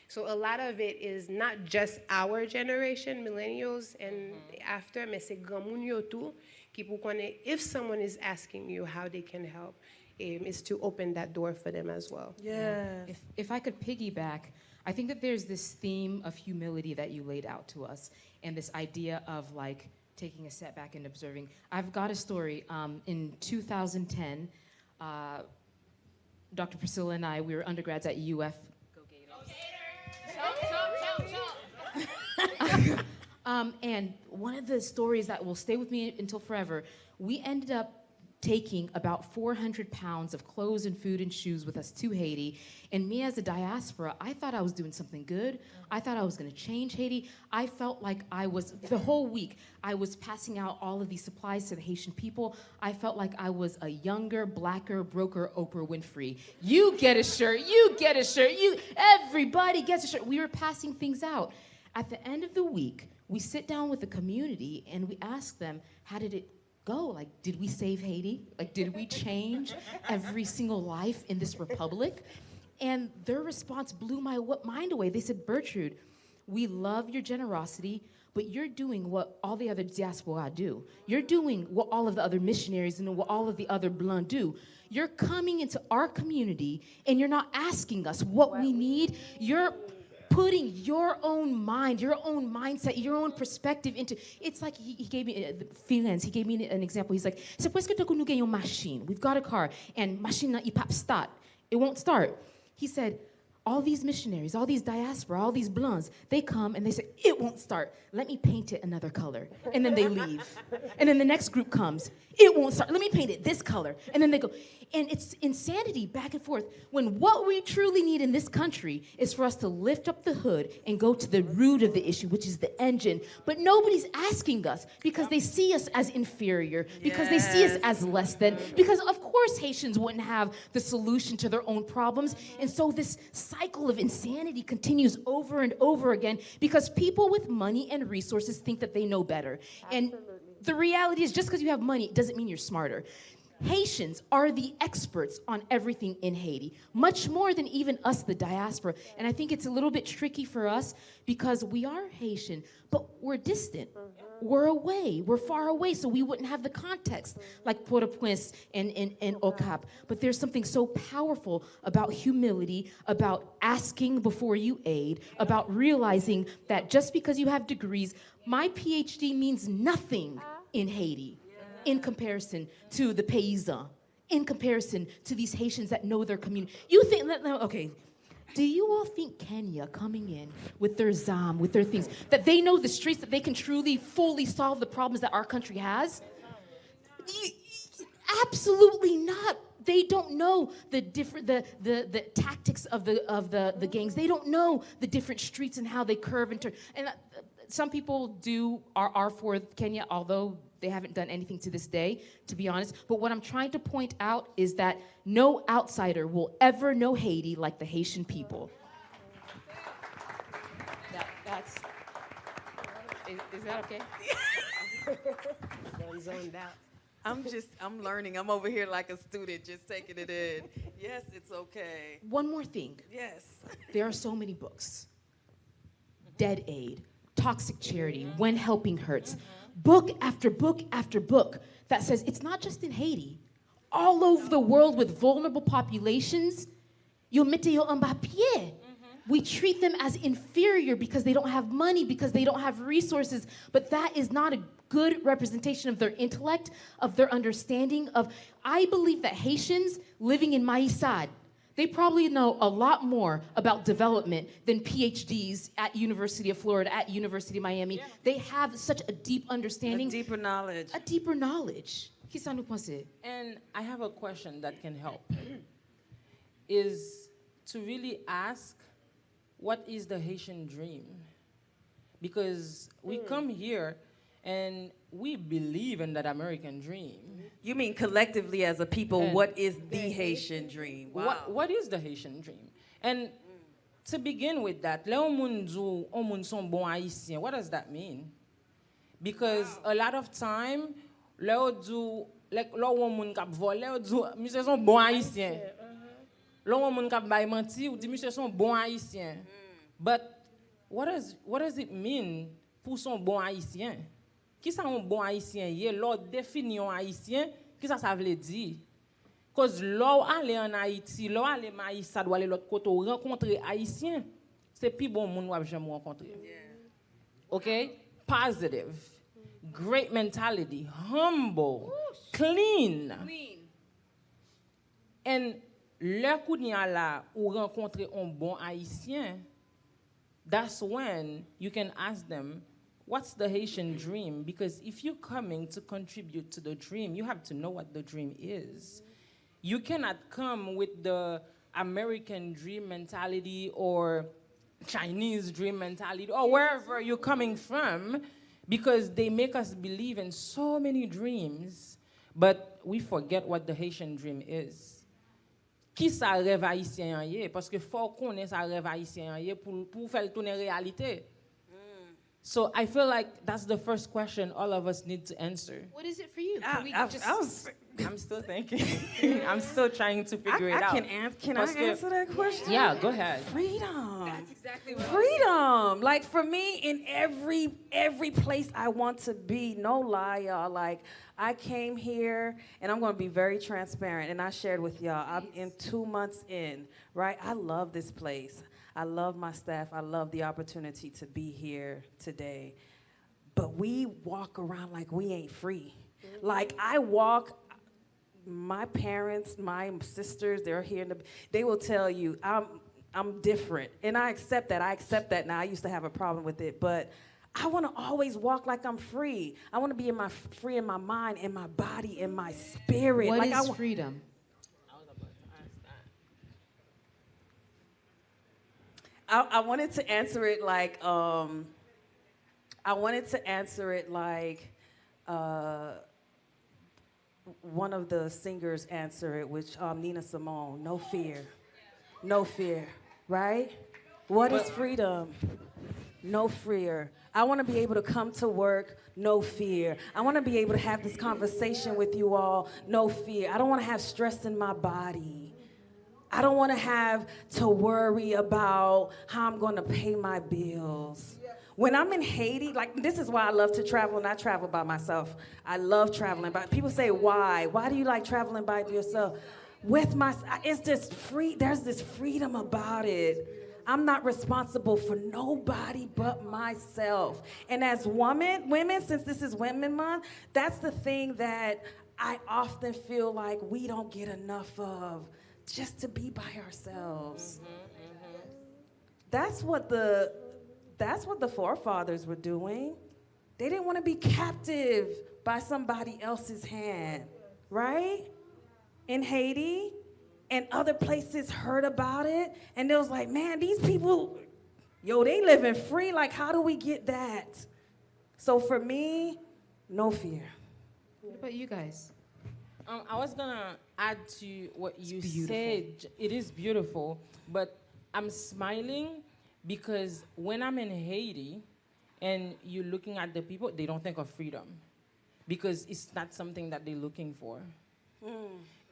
so a lot of it is not just our generation, millennials and after, mais c'est grand moun yo tout, if someone is asking you how they can help, is to open that door for them as well. Yeah. If I could piggyback, I think that there's this theme of humility that you laid out to us, and this idea of like taking a step back and observing. I've got a story. In 2010, Dr. Priscilla and I, we were undergrads at UF. Go Gators. And one of the stories that will stay with me until forever, we ended up taking about 400 pounds of clothes and food and shoes with us to Haiti. And me as a diaspora, I thought I was doing something good. I thought I was gonna change Haiti. I felt like the whole week, I was passing out all of these supplies to the Haitian people. I felt like I was a younger, blacker, broker Oprah Winfrey. You get a shirt, everybody gets a shirt. We were passing things out. At the end of the week, we sit down with the community and we ask them, how did it go? Like, did we save Haiti? Like, did we change every single life in this republic? And their response blew my mind away. They said, Bertrhude, we love your generosity, but you're doing what all the other diaspora do. You're doing what all of the other missionaries and what all of the other Blancs do. You're coming into our community and you're not asking us what we need. You're putting your own mind, your own mindset, your own perspective into. It's like he gave me feelings. He gave me an example. He's like, "C'est presque tout nous gagnons machine. We've got a car, and machine na ipap start. It won't start." He said, all these missionaries, all these diaspora, all these Blancs, they come and they say, it won't start. Let me paint it another color. And then they leave. And then the next group comes. It won't start. Let me paint it this color. And then they go. And it's insanity back and forth. When what we truly need in this country is for us to lift up the hood and go to the root of the issue, which is the engine. But nobody's asking us because they see us as inferior, because they see us as less than, because of course Haitians wouldn't have the solution to their own problems. And so this cycle of insanity continues over and over again because people with money and resources think that they know better. Absolutely. And the reality is just because you have money doesn't mean you're smarter. Haitians are the experts on everything in Haiti, much more than even us, the diaspora. And I think it's a little bit tricky for us because we are Haitian, but we're distant. We're away. We're far away, so we wouldn't have the context like Port-au-Prince and Okap. But there's something so powerful about humility, about asking before you aid, about realizing that just because you have degrees, my PhD means nothing in Haiti in comparison to the paysan, in comparison to these Haitians that know their community. You think, okay, do you all think Kenya coming in with their ZAM, with their things, that they know the streets, that they can truly, fully solve the problems that our country has? Absolutely not. They don't know the different the tactics of the gangs. They don't know the different streets and how they curve and turn. And some people are for Kenya, although they haven't done anything to this day, to be honest. But what I'm trying to point out is that no outsider will ever know Haiti like the Haitian people. Is that okay? I'm zoned out. I'm learning. I'm over here like a student, just taking it in. Yes, it's okay. One more thing. Yes. There are so many books. Dead Aid, Toxic Charity, When Helping Hurts. Book after book after book that says it's not just in Haiti. All over the world with vulnerable populations, yo mete yo en bas pied. We treat them as inferior because they don't have money, because they don't have resources. But that is not a good representation of their intellect, of their understanding of. I believe that Haitians living in Maïsad, they probably know a lot more about development than PhDs at University of Florida, at University of Miami. Yeah. They have such a deep understanding. A deeper knowledge. A deeper knowledge. Qui ça nous pense? And I have a question that can help. Is to really ask, what is the Haitian dream? Because we come here and we believe in that American dream. You mean collectively as a people, And what is the Haitian dream? Wow. What is the Haitian dream? And to begin with that, le on moun son bon haïtien, what does that mean? Because a lot of time, le do like lo moun kap vole, le do monsieur son bon haïtien. Lo moun kap bay menti, ou di monsieur son bon haïtien. But what does it mean pour son bon haïtien? Qui ça un bon haïtien yé? L'on définit un haïtien, qui ça veut dire? Cause l'on aller en Haïti, l'on aller Maïsa doit aller l'autre côté rencontrer haïtien, c'est plus bon moun ou jamais rencontrer. Okay? Positive. Great mentality, humble, clean. And le kounya la ou rencontrer un bon haïtien, that's when you can ask them, what's the Haitian dream? Because if you're coming to contribute to the dream, you have to know what the dream is. You cannot come with the American dream mentality or Chinese dream mentality or wherever you're coming from, because they make us believe in so many dreams, but we forget what the Haitian dream is. Qui sa rêve haïtien yé? Parce que faut connaître sa rêve haïtien yé pour faire tourner réalité. So I feel like that's the first question all of us need to answer. What is it for you? I'm still thinking. I'm still trying to figure it out. Can I answer that question? Yeah, go ahead. Freedom. That's exactly what Freedom. Like for me, in every place I want to be, no lie, y'all. Like I came here, and I'm going to be very transparent, and I shared with y'all, I'm in 2 months in, right? I love this place. I love my staff. I love the opportunity to be here today. But we walk around like we ain't free. Like I walk, my parents, my sisters, they're here. They will tell you, I'm different. And I accept that. I accept that now. I used to have a problem with it. But I want to always walk like I'm free. I want to be free in my mind, in my body, in my spirit. What like is freedom? I wanted to answer it like one of the singers answer it, which Nina Simone. No fear, no fear, right? What is freedom? no fear. I want to be able to come to work, no fear. I want to be able to have this conversation with you all, no fear. I don't want to have stress in my body. I don't want to have to worry about how I'm going to pay my bills. When I'm in Haiti, like, this is why I love to travel, and I travel by myself. I love traveling. But people say, why? Why do you like traveling by yourself? With my, it's just free. There's this freedom about it. I'm not responsible for nobody but myself. And as women, since this is Women Month, that's the thing that I often feel like we don't get enough of, just to be by ourselves. That's what the forefathers were doing. They didn't want to be captive by somebody else's hand, right? In Haiti and other places heard about it, and they was like, man, these people, they living free. Like, how do we get that? So for me, no fear. What about you guys? I was gonna add to what you said. It is beautiful, but I'm smiling because when I'm in Haiti and you're looking at the people, they don't think of freedom because it's not something that they're looking for.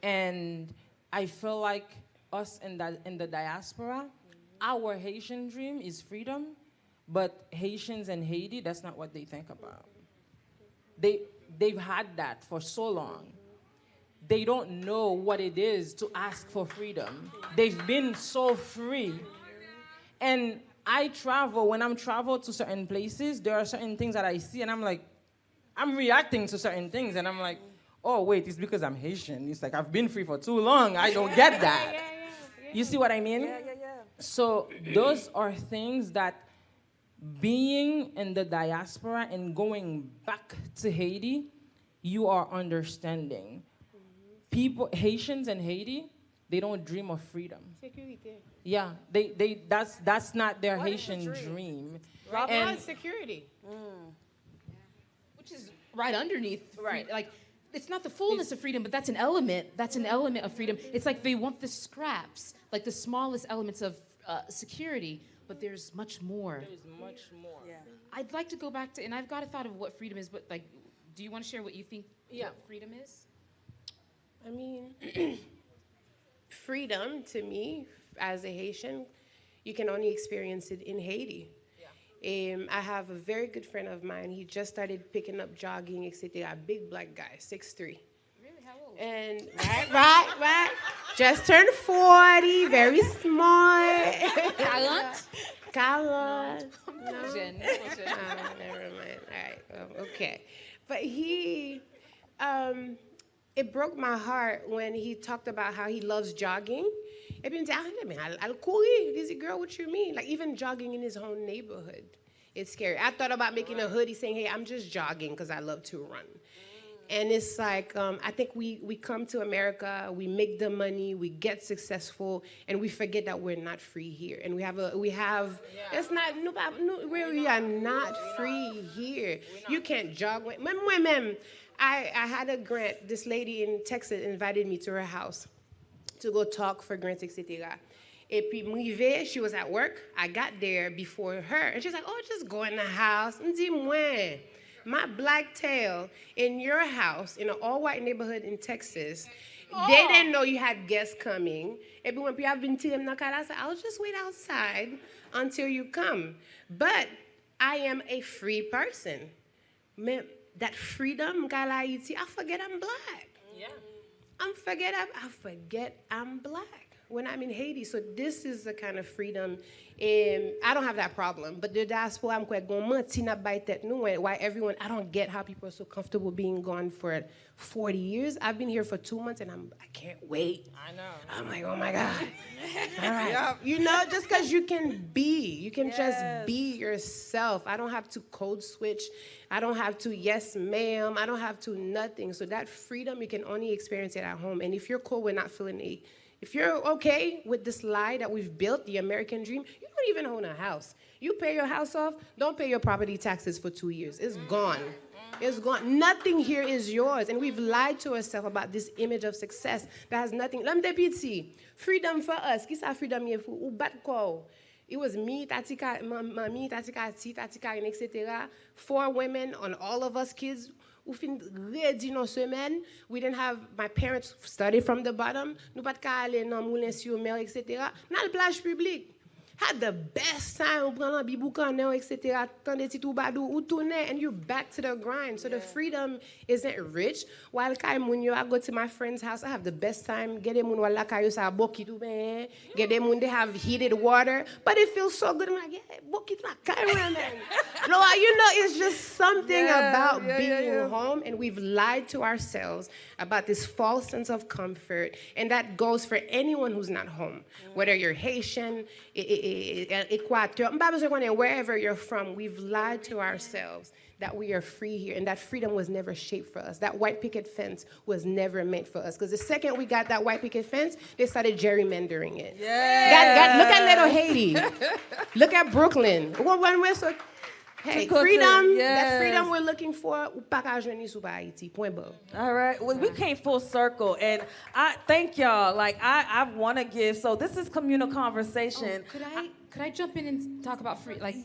And I feel like us in the diaspora, our Haitian dream is freedom, but Haitians in Haiti, that's not what they think about. They've had that for so long. They don't know what it is to ask for freedom. They've been so free. And when I'm travel to certain places, there are certain things that I see and I'm like, I'm reacting to certain things and I'm like, oh wait, it's because I'm Haitian. It's like, I've been free for too long. I don't get that. You see what I mean? Yeah. So those are things that being in the diaspora and going back to Haiti, you are understanding. People, Haitians in Haiti, they don't dream of freedom. Security. Yeah, that's not their Haitian dream. And security. Which is right underneath, right? Like, it's not the fullness of freedom, but that's an element. That's an element of freedom. It's like they want the scraps, like the smallest elements of security, but there's much more. There's much more. Yeah. I'd like to go back to, and I've got a thought of what freedom is, but like, do you want to share what you think what freedom is? I mean, freedom to me, as a Haitian, you can only experience it in Haiti. I have a very good friend of mine. He just started picking up jogging, etc. A big black guy, 6'3". Really? How old? And right. Just turned 40, very smart. Gallant. No? Jen. Never mind. All right. Okay. But he, it broke my heart when he talked about how he loves jogging. I'll courir. This girl, what you mean? Like, even jogging in his own neighborhood. It's scary. I thought about making a hoodie saying, hey, I'm just jogging because I love to run. And it's like, I think we come to America, we make the money, we get successful, and we forget that we're not free here. And we are not free here. You can't jog. I had a grant. This lady in Texas invited me to her house to go talk for grants, etc. Et puis, she was at work. I got there before her. And she's like, oh, just go in the house. Dis-moi, my black tail in your house, in an all-white neighborhood in Texas, they didn't know you had guests coming. Et puis, when people have been telling them, I said, I'll just wait outside until you come. But I am a free person. That freedom, I forget I'm black. Yeah. I forget I'm black when I'm in Haiti. So this is the kind of freedom. I don't have that problem. But the diaspora, why everyone, I don't get how people are so comfortable being gone for 40 years. I've been here for 2 months, and I can't wait. I know. I'm like, oh, my God. All right. Yep. Just because you can just be yourself. I don't have to code switch. I don't have to yes, ma'am. I don't have to nothing. So that freedom, you can only experience it at home. And if you're cool with not feeling if you're okay with this lie that we've built, the American dream, you don't even own a house. You pay your house off, don't pay your property taxes for 2 years. It's gone. It's gone. Nothing here is yours. And we've lied to ourselves about this image of success that has nothing. Freedom for us. Qui sa freedom here for? Ou bat ko? It was me, Tati Mami, Tati Kati, Tati Kareen, etc. 4 women on all of us kids. Ou fin ready no semaine. We didn't have, my parents started from the bottom. Nous pas ka aller dans moulin sur mer, etc. Dans la plage publique. Had the best time, ou prend biboukan, etc. Tande ti tou badou, ou tourne, and you're back to the grind. So the freedom isn't rich. While kay moun yo, I go to my friend's house, I have the best time. Gede moun wala kayo sa boki tou ben. Gede moun, they have heated water. But it feels so good. I'm like, yeah, boki tou la kayo man. No, you know, it's just something about being home, and we've lied to ourselves about this false sense of comfort, and that goes for anyone who's not home. Whether you're Haitian, Equateur, wherever you're from, we've lied to ourselves that we are free here, and that freedom was never shaped for us. That white picket fence was never meant for us, because the second we got that white picket fence, they started gerrymandering it. Look at Little Haiti. Look at Brooklyn. Hey, freedom, that freedom we're looking for, all right, well, we came full circle, and I thank y'all. Like, I want to give, so this is Communal Conversation. Could I jump in and talk about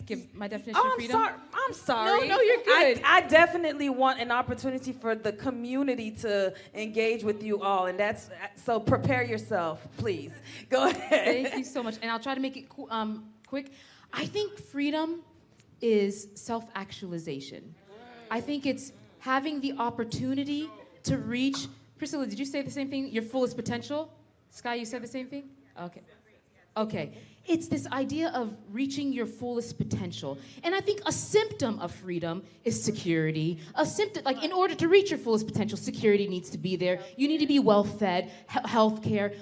give my definition of freedom? I'm sorry. No, you're good. I definitely want an opportunity for the community to engage with you all, and that's, so prepare yourself, please. Go ahead. Thank you so much, and I'll try to make it quick. I think freedom is self-actualization. I think it's having the opportunity to reach, Priscilla, did you say the same thing? Your fullest potential? Sky, you said the same thing? Okay. It's this idea of reaching your fullest potential. And I think a symptom of freedom is security. A symptom, like in order to reach your fullest potential, security needs to be there. You need to be well-fed, health care.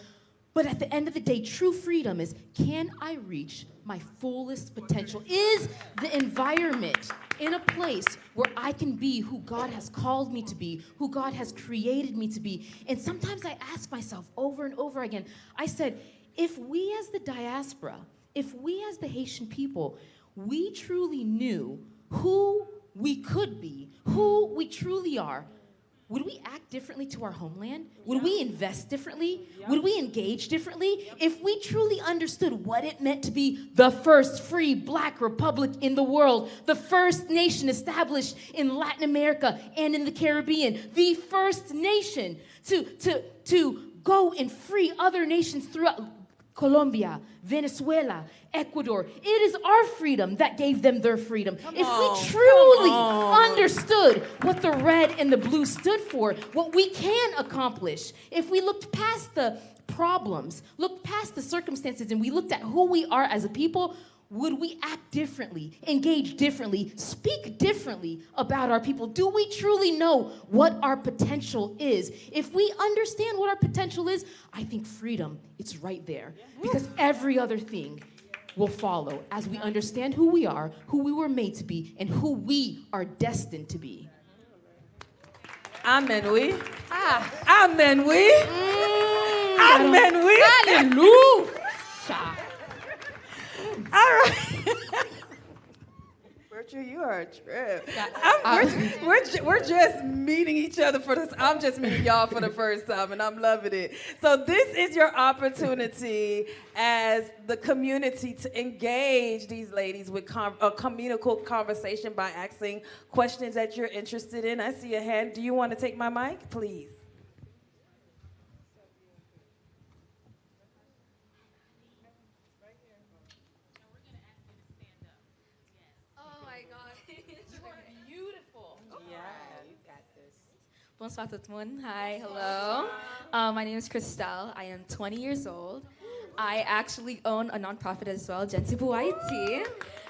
But at the end of the day, true freedom is, can I reach my fullest potential? Is the environment in a place where I can be who God has called me to be, who God has created me to be? And sometimes I ask myself over and over again, I said, if we as the diaspora, if we as the Haitian people, we truly knew who we could be, who we truly are, would we act differently to our homeland? Would we invest differently? Would we engage differently? If we truly understood what it meant to be the first free Black republic in the world, the first nation established in Latin America and in the Caribbean, the first nation to go and free other nations throughout Colombia, Venezuela, Ecuador. It is our freedom that gave them their freedom. If we truly understood what the red and the blue stood for, what we can accomplish, if we looked past the problems, looked past the circumstances, and we looked at who we are as a people, would we act differently, engage differently, speak differently about our people? Do we truly know what our potential is? If we understand what our potential is, I think freedom, it's right there. Because every other thing will follow as we understand who we are, who we were made to be, and who we are destined to be. Amen, we. Amen, we. Amen, we. Hallelujah. All right. Bertrhude, you are a trip. We're just meeting each other for this. I'm just meeting y'all for the first time, and I'm loving it. So this is your opportunity as the community to engage these ladies with a communal conversation by asking questions that you're interested in. I see a hand. Do you want to take my mic, please? Bonsoir tout le monde. Hi, hello. My name is Christelle. I am 20 years old. I actually own a nonprofit as well, Gensi Buaiti.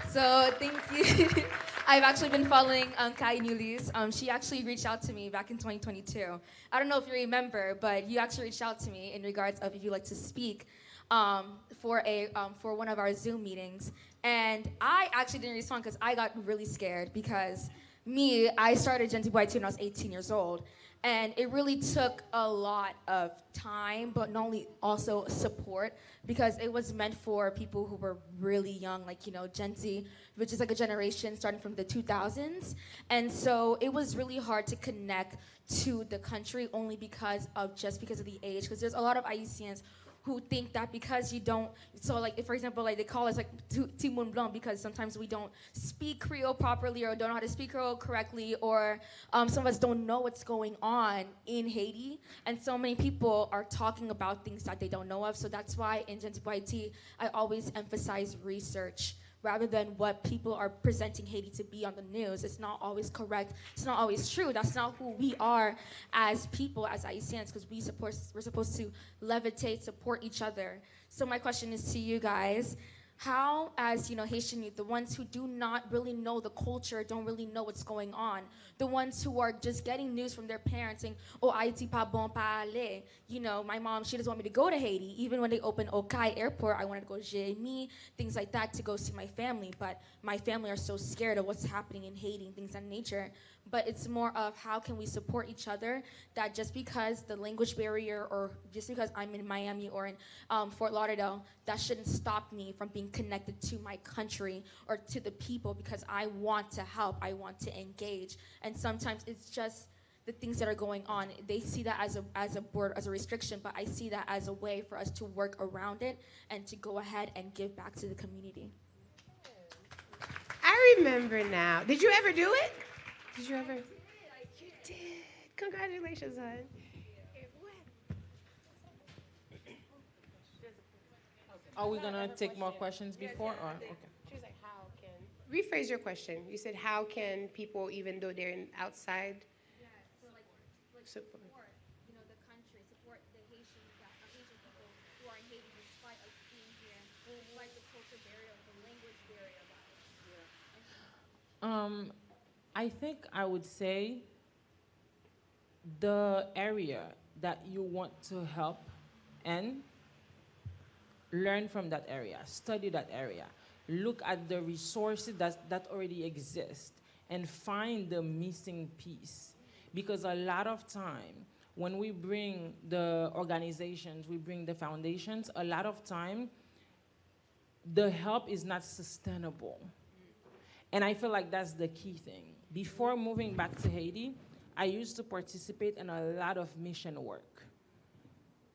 So thank you. I've actually been following Kareen Ulysse. She actually reached out to me back in 2022. I don't know if you remember, but you actually reached out to me in regards of if you'd like to speak for one of our Zoom meetings. And I actually didn't respond because I got really scared because I started Gensi Buaiti when I was 18 years old. And it really took a lot of time, but not only also support, because it was meant for people who were really young, like, Gen Z, which is like a generation starting from the 2000s. And so it was really hard to connect to the country only because of the age, because there's a lot of IUCNs who think that because you don't, so like, if, for example, like they call us like Timon Blanc because sometimes we don't speak Creole properly or don't know how to speak Creole correctly, or some of us don't know what's going on in Haiti. And so many people are talking about things that they don't know of. So that's why in Gentle IT, I always emphasize research rather than what people are presenting Haiti to be on the news. It's not always correct. It's not always true. That's not who we are as people, as Haitians, because we're supposed to levitate, support each other. So my question is to you guys. How, as Haitian youth, the ones who do not really know the culture, don't really know what's going on, the ones who are just getting news from their parents saying, "Oh, Haiti pas bon pas aller." My mom, she doesn't want me to go to Haiti. Even when they opened Okai Airport, I wanted to go to Jérémy, things like that, to go see my family. But my family are so scared of what's happening in Haiti and things of that nature. But it's more of how can we support each other, that just because the language barrier or just because I'm in Miami or in Fort Lauderdale, that shouldn't stop me from being connected to my country or to the people, because I want to help, I want to engage. And sometimes it's just the things that are going on. They see that as a restriction, but I see that as a way for us to work around it and to go ahead and give back to the community. I remember now. Did you ever do it? Did you ever? You did. Congratulations, hon. Are we gonna take more questions before, or okay? She was like, how can... Rephrase your question. You said, how can people, even though they're outside... Yeah, so like support, the country, support the Haitian people who are in Haiti despite us being here, despite the culture barrier, the language barrier about us. I think I would say the area that you want to help and learn from that area, study that area, look at the resources that already exist and find the missing piece. Because a lot of time, when we bring the organizations, we bring the foundations, a lot of time, the help is not sustainable. And I feel like that's the key thing. Before moving back to Haiti, I used to participate in a lot of mission work.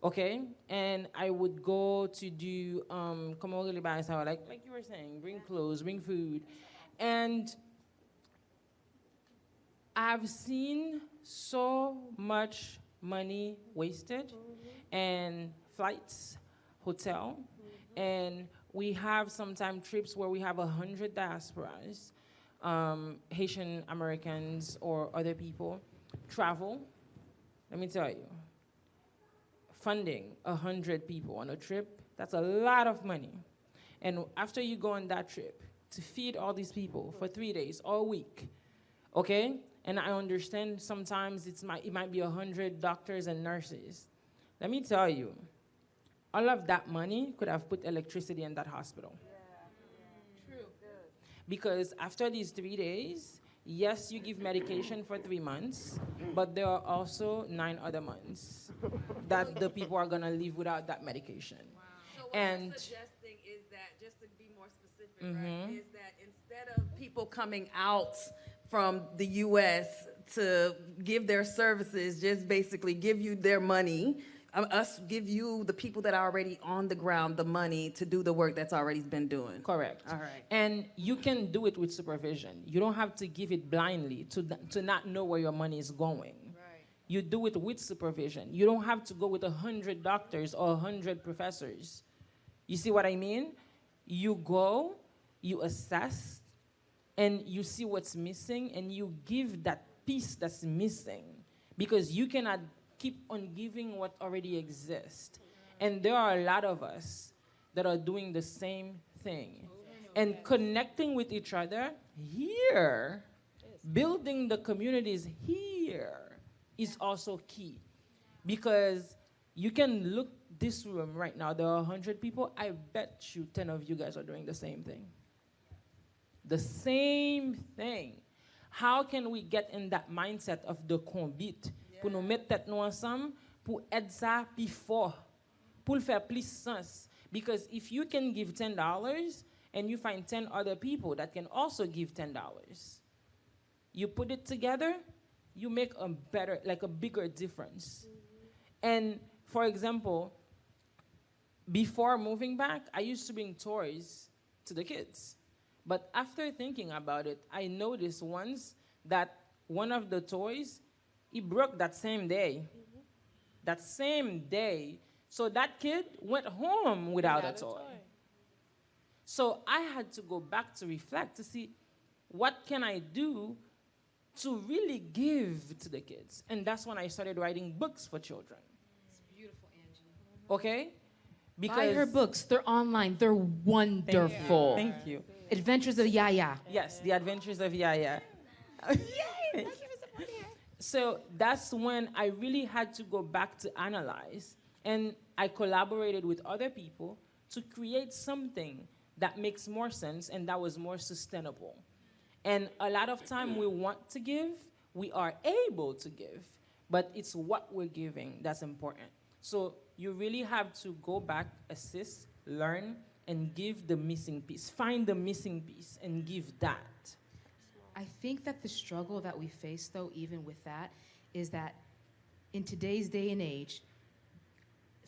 Okay? And I would go to do, like you were saying, bring clothes, bring food. And I've seen so much money wasted, and flights, hotel, and we have sometimes trips where we have 100 diasporas, Haitian Americans or other people, travel. Let me tell you, funding 100 people on a trip, that's a lot of money. And after you go on that trip, to feed all these people for 3 days, all week, okay? And I understand sometimes it might be 100 doctors and nurses. Let me tell you, all of that money could have put electricity in that hospital. True. Because after these 3 days, yes, you give medication for 3 months, but there are also 9 other months that the people are gonna live without that medication. Wow. So what And you're suggesting is that, just to be more specific, right, is that instead of people coming out from the U.S. to give their services, just basically give you their money, us give you, the people that are already on the ground, the money to do the work that's already been doing. Correct. All right. And you can do it with supervision. You don't have to give it blindly to not know where your money is going. Right. You do it with supervision. You don't have to go with 100 doctors or 100 professors. You see what I mean? You go, you assess, and you see what's missing, and you give that piece that's missing, because you cannot keep on giving what already exists. And there are a lot of us that are doing the same thing. And connecting with each other here, building the communities here is also key. Because you can look this room right now, there are 100 people, I bet you 10 of you guys are doing the same thing. The same thing. How can we get in that mindset of the combit? Pour nous mettre tête nous ensemble, pour aider ça plus fort, pour le faire plus sens. Because if you can give $10 and you find 10 other people that can also give $10, you put it together, you make a better, like a bigger difference. And for example, before moving back, I used to bring toys to the kids. But after thinking about it, I noticed once that one of the toys, it broke that same day. That same day. So that kid went home without a toy. So I had to go back to reflect to see what can I do to really give to the kids. And that's when I started writing books for children. It's beautiful, Angie. Okay? Buy her books. They're online. They're wonderful. Thank you. Adventures of Yaya. Yes, The Adventures of Yaya. Yay! So that's when I really had to go back to analyze. And I collaborated with other people to create something that makes more sense and that was more sustainable. And a lot of time we want to give, we are able to give, but it's what we're giving that's important. So you really have to go back, assist, learn, and give the missing piece. Find the missing piece and give that. I think that the struggle that we face, though, even with that, is that in today's day and age,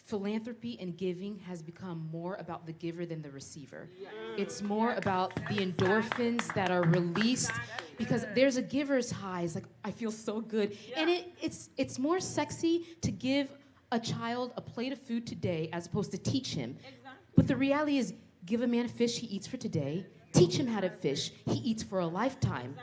philanthropy and giving has become more about the giver than the receiver. It's more about the endorphins that are released because there's a giver's high. It's like, I feel so good. And it's more sexy to give a child a plate of food today as opposed to teach him. But the reality is, give a man a fish he eats for today, teach him how to fish, he eats for a lifetime.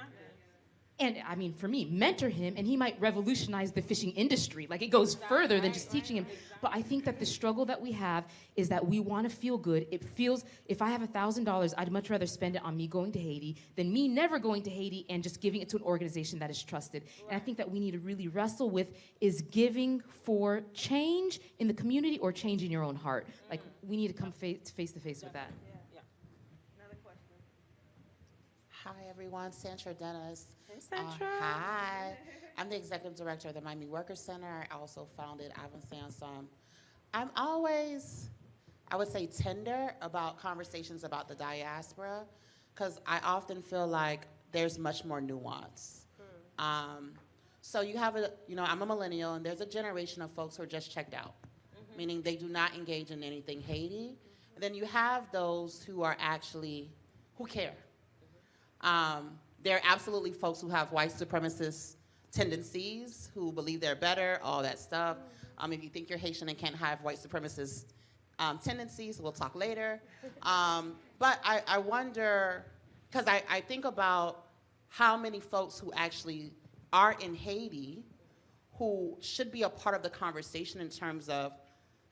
And I mean, for me, mentor him, and he might revolutionize the fishing industry. Like, it goes further than just teaching him. But I think that the struggle that we have is that we want to feel good. It feels, if I have $1,000, I'd much rather spend it on me going to Haiti than me never going to Haiti and just giving it to an organization that is trusted. And I think that we need to really wrestle with, is giving for change in the community or change in your own heart? Like, we need to come face to face with that. Hi, everyone. Sandra Dennis. Hey, Sandra. Hi. I'm the executive director of the Miami Workers Center. I also founded Ivan Sansom. I'm always, I would say, tender about conversations about the diaspora, because I often feel like there's much more nuance. So you have I'm a millennial, and there's a generation of folks who are just checked out, meaning they do not engage in anything Haiti. And then you have those who are actually, who care. There are absolutely folks who have white supremacist tendencies, who believe they're better, all that stuff. If you think you're Haitian and can't have white supremacist tendencies, we'll talk later. But I wonder, because I think about how many folks who actually are in Haiti who should be a part of the conversation in terms of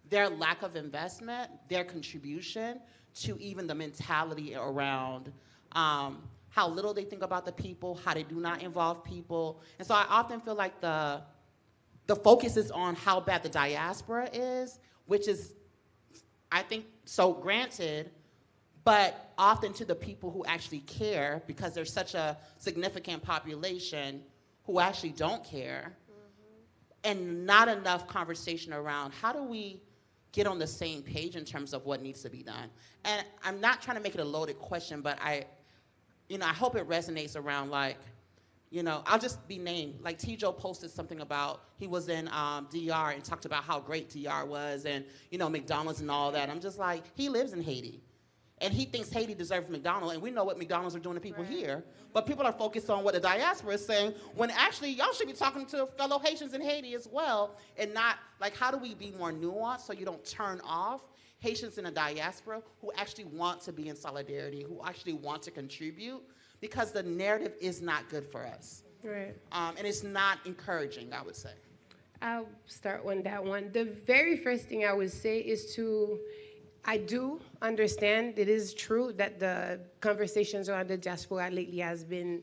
their lack of investment, their contribution to even the mentality around how little they think about the people, how they do not involve people. And so I often feel like the focus is on how bad the diaspora is, which is, I think, so granted, but often to the people who actually care, because there's such a significant population who actually don't care, and not enough conversation around how do we get on the same page in terms of what needs to be done. And I'm not trying to make it a loaded question, but I hope it resonates around, like, I'll just be named. Like, T-Joe posted something about, he was in DR and talked about how great DR was and, McDonald's and all that. I'm just like, he lives in Haiti. And he thinks Haiti deserves McDonald's, and we know what McDonald's are doing to people here. But people are focused on what the diaspora is saying, when actually y'all should be talking to fellow Haitians in Haiti as well, and not, like, how do we be more nuanced so you don't turn off Haitians in the diaspora who actually want to be in solidarity, who actually want to contribute, because the narrative is not good for us. Right. And it's not encouraging, I would say. I'll start on that one. The very first thing I would say is I do understand, it is true that the conversations around the diaspora lately has been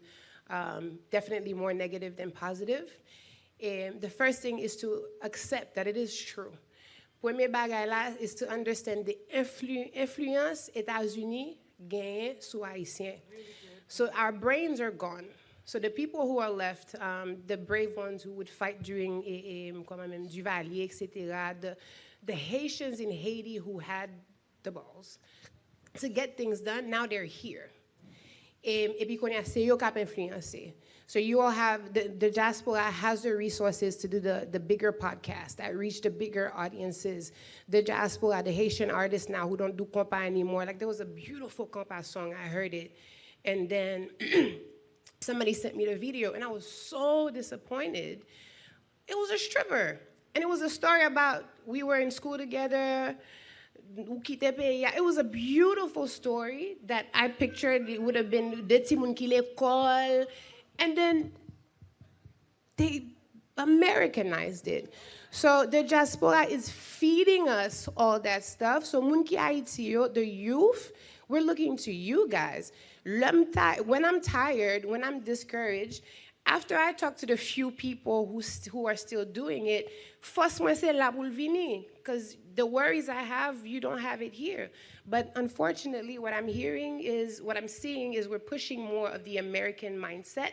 definitely more negative than positive. And the first thing is to accept that it is true. Premier bagay la is to understand the influence États-Unis gagne sous Haïtien. So our brains are gone. So the people who are left, the brave ones who would fight during Duvalier, etc., the Haitians in Haiti who had the balls to get things done, now they're here. et puis qu'on a c'est yo cap influencer. So you all have, the diaspora has the resources to do the bigger podcast that reach the bigger audiences. The diaspora, the Haitian artists now who don't do compa anymore. Like there was a beautiful compa song, I heard it. And then somebody sent me the video and I was so disappointed. It was a stripper. And it was a story about, we were in school together, it was a beautiful story that I pictured. It would have been de ti moun ki l'école, and then they Americanized it. So the diaspora is feeding us all that stuff. So moun ki Haiti yo, the youth, we're looking to you guys. When I'm tired, when I'm discouraged, after I talk to the few people who are still doing it, first moi c'est la pour vini, because the worries I have, you don't have it here. But unfortunately, what I'm seeing is we're pushing more of the American mindset,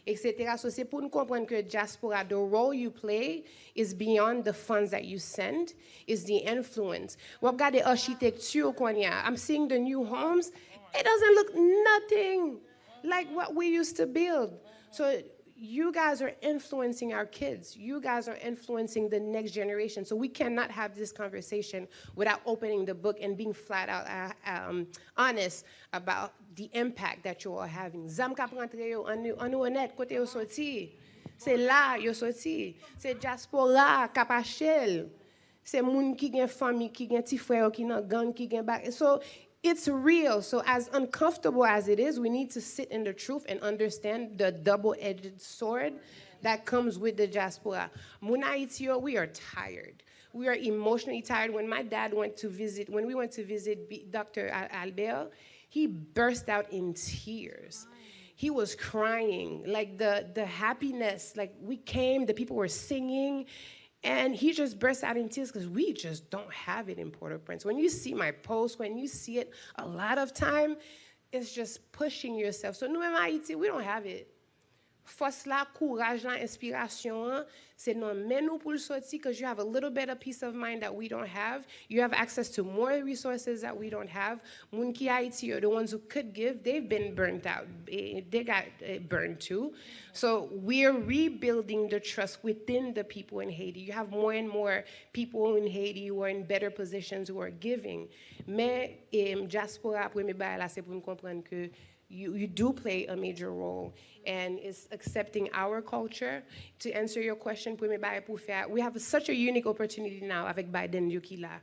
etc. So c'est pour nous comprendre que diaspora, the role you play is beyond the funds that you send, is the influence. Regardez architecture konya. I'm seeing the new homes. It doesn't look nothing like what we used to build. So you guys are influencing our kids. You guys are influencing the next generation. So we cannot have this conversation without opening the book and being flat out honest about the impact that you are having. Zam kap rentre yo an nou honnête kote yo sorti. C'est là yo sorti. C'est diaspora kap achel. C'est moun ki gen famille, ki gen ti frère, ki nan gang, ki gen bak. So it's real. So as uncomfortable as it is, we need to sit in the truth and understand the double-edged sword that comes with the diaspora. Muna Haitio, we are tired. We are emotionally tired. When my dad went to visit, when we went to visit Dr. Albert, he burst out in tears. He was crying, like the happiness, like we came, the people were singing, and he just burst out in tears because we just don't have it in Port-au-Prince. When you see my post, when you see it, a lot of time, it's just pushing yourself. So nous, en Haïti, we don't have it. Force la, courage la, inspiration, c'est non men nous pour le sortir because you have a little bit of peace of mind that we don't have. You have access to more resources that we don't have. Moun ki Haiti, or the ones who could give, they've been burnt out. They got burned too. So we're rebuilding the trust within the people in Haiti. You have more and more people in Haiti who are in better positions who are giving. Mais diaspora, pour me ba la, c'est pour me comprendre que you do play a major role, and it's accepting our culture. To answer your question, we have such a unique opportunity now avec Biden Yukila.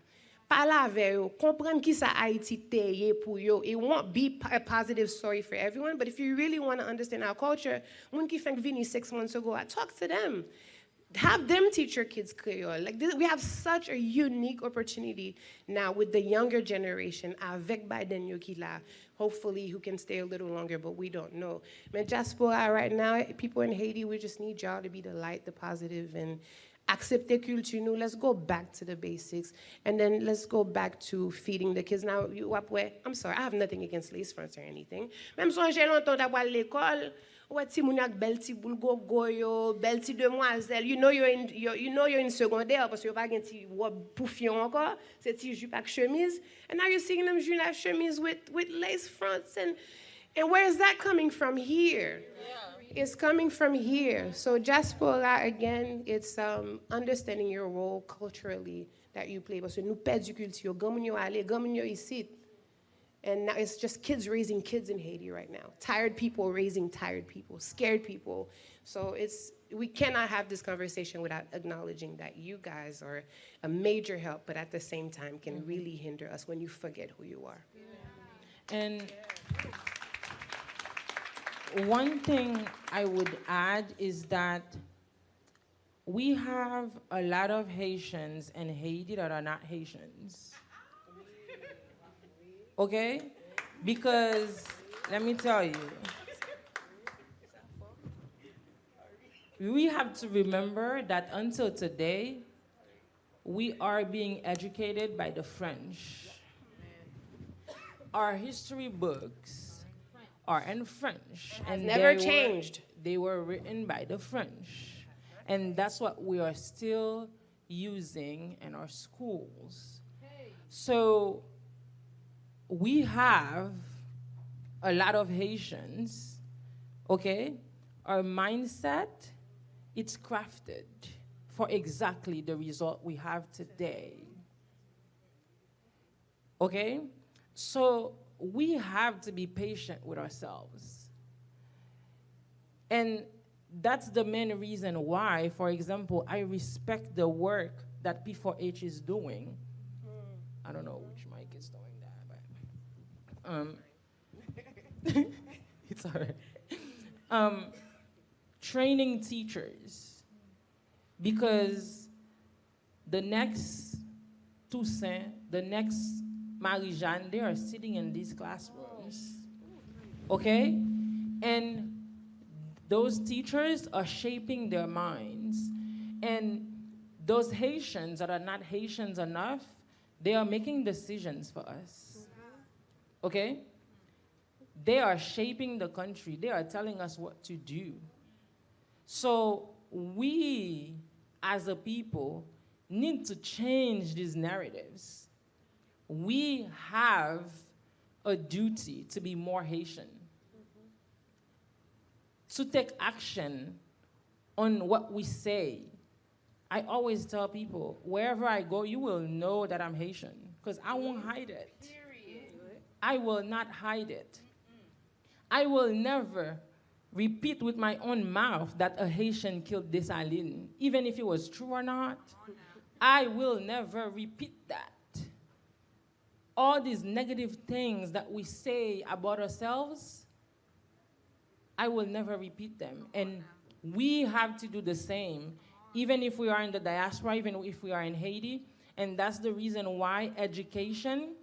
Parler avec eux, comprendre qui ça Haïti teye pour yo. It won't be a positive story for everyone, but if you really want to understand our culture, moun ki feng vini 6 months ago, I talked to them. Have them teach your kids Creole. Like this, we have such a unique opportunity now with the younger generation, avec Biden Yukila, hopefully who can stay a little longer, but we don't know. Mais diaspora right now, people in Haiti, we just need y'all to be the light, the positive, and accepter culture nous. Let's go back to the basics, and then let's go back to feeding the kids. Now, I'm sorry, I have nothing against lace fronts or anything. Même si j'ai longtemps d'avoir l'école, ouais, ti moun ak bel ti boule goyo, bel ti demoiselle. You know you're in secondaire parce que you pas gen ti robe poufion encore. C'est ti jupe ak chemise. And now you're seeing them jupe ak chemise with lace fronts, and where is that coming from? Here. Yeah. It's coming from here. So diaspora, again, it's understanding your role culturally that you play. Parce que nous perd du culture. Gamin yo ale, gamin yo ici. And now it's just kids raising kids in Haiti right now. Tired people raising tired people, scared people. So we cannot have this conversation without acknowledging that you guys are a major help, but at the same time can really hinder us when you forget who you are. Yeah. And one thing I would add is that we have a lot of Haitians in Haiti that are not Haitians. Okay? Because, let me tell you, we have to remember that until today, we are being educated by the French. Our history books are in French. And never changed. They were written by the French. And that's what we are still using in our schools. So, we have a lot of Haitians, okay, our mindset, it's crafted for exactly the result we have today. Okay? So we have to be patient with ourselves. And that's the main reason why, for example, I respect the work that P4H is doing. I don't know which mic is doing that, but it's all right. Training teachers, because the next Toussaint, the next Marie-Jeanne, they are sitting in these classrooms, okay? And those teachers are shaping their minds. And those Haitians that are not Haitians enough, they are making decisions for us, okay? They are shaping the country. They are telling us what to do. So we, as a people, need to change these narratives. We have a duty to be more Haitian, to take action on what we say. I always tell people, wherever I go, you will know that I'm Haitian, because I won't hide it. I will not hide it. I will never repeat with my own mouth that a Haitian killed Dessalines, even if it was true or not. I will never repeat that. All these negative things that we say about ourselves, I will never repeat them. And we have to do the same, even if we are in the diaspora, even if we are in Haiti. And that's the reason why education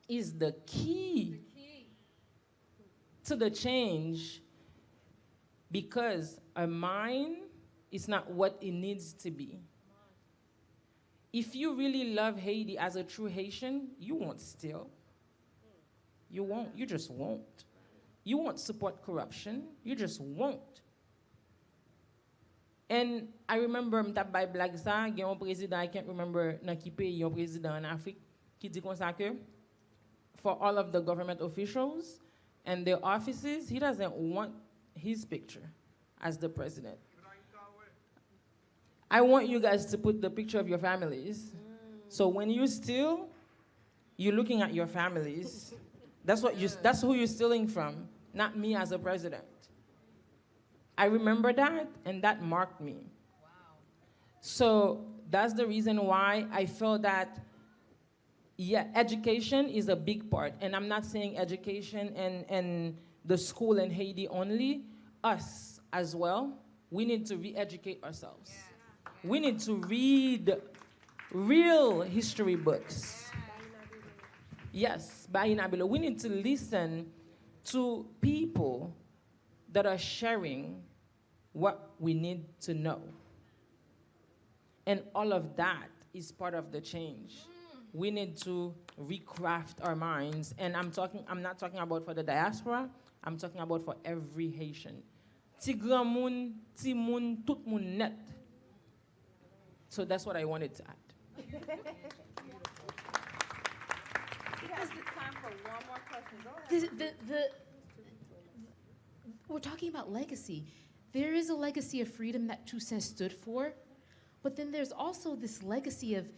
is the key to the change, because our mind is not what it needs to be. If you really love Haiti as a true Haitian, you won't steal. You won't. You just won't. You won't support corruption. You just won't. And I remember m'tap bay blag sa, gen yon président, I can't remember nan ki pays, yon président en Afrique, qui dit kon sa ke, for all of the government officials and their offices, he doesn't want his picture as the president. I want you guys to put the picture of your families. So when you steal, you're looking at your families. That's who you're stealing from, not me as a president. I remember that, and that marked me. Wow. So that's the reason why I feel that, yeah, education is a big part. And I'm not saying education and the school in Haiti only, us as well. We need to re-educate ourselves. Yeah. We need to read real history books. Yes, by Inabilo. We need to listen to people that are sharing what we need to know. And all of that is part of the change. We need to recraft our minds. And I'm not talking about for the diaspora, I'm talking about for every Haitian. Ti gran moun, ti moun, tout moun net. So that's what I wanted to add. We have time for one more question. Go ahead. We're talking about legacy. There is a legacy of freedom that Toussaint stood for, but then there's also this legacy of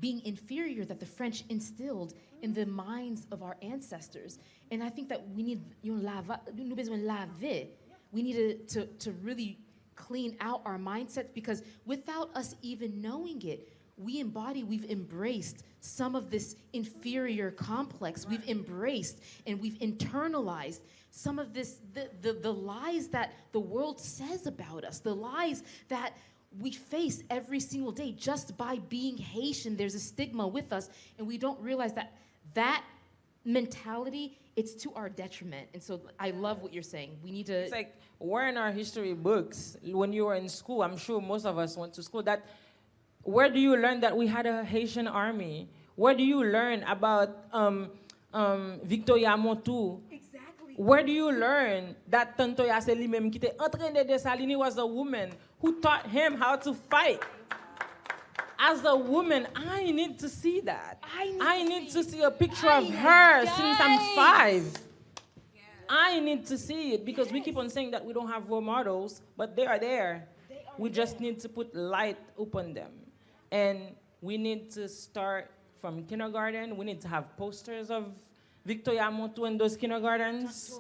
being inferior that the French instilled in the minds of our ancestors. And I think that we need, we need to really clean out our mindsets, because without us even knowing it, we've embraced some of this inferior complex. We've embraced and we've internalized some of this, the lies that the world says about us, the lies that we face every single day just by being Haitian. There's a stigma with us, and we don't realize that mentality, it's to our detriment. And so I love what you're saying. We need to... It's like, where in our history books, when you were in school, I'm sure most of us went to school, where do you learn that we had a Haitian army? Where do you learn about Victoria Montou? Exactly. Where do you learn that Tantoya Seli même qui était entraînée de Dessalines was a woman who taught him how to fight? As a woman, I need to see that. I need to see a picture of her since I'm 5. Yeah. I need to see it because we keep on saying that we don't have role models, but they are there. We just need to put light upon them. And we need to start from kindergarten. We need to have posters of Victoria Montu in those kindergartens.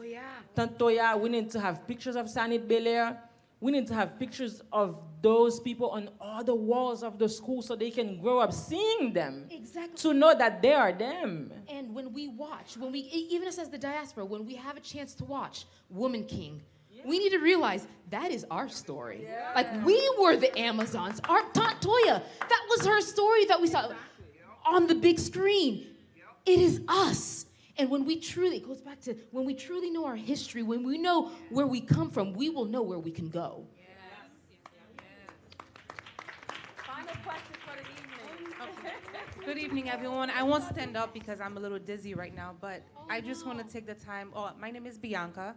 Tantoya. We need to have pictures of Sanit Belair. We need to have pictures of those people on all the walls of the school so they can grow up seeing them. Exactly. To know that they are them. And when we watch, even us as the diaspora, when we have a chance to watch Woman King, we need to realize that is our story. Yeah. Like, we were the Amazons. Our Aunt Toya, that was her story that we saw on the big screen. It is us. And when we truly, it goes back to when we truly know our history, when we know where we come from, we will know where we can go. Final question for the evening. Good evening, everyone. I won't stand up because I'm a little dizzy right now, but I just want to take the time. Oh, my name is Bianca,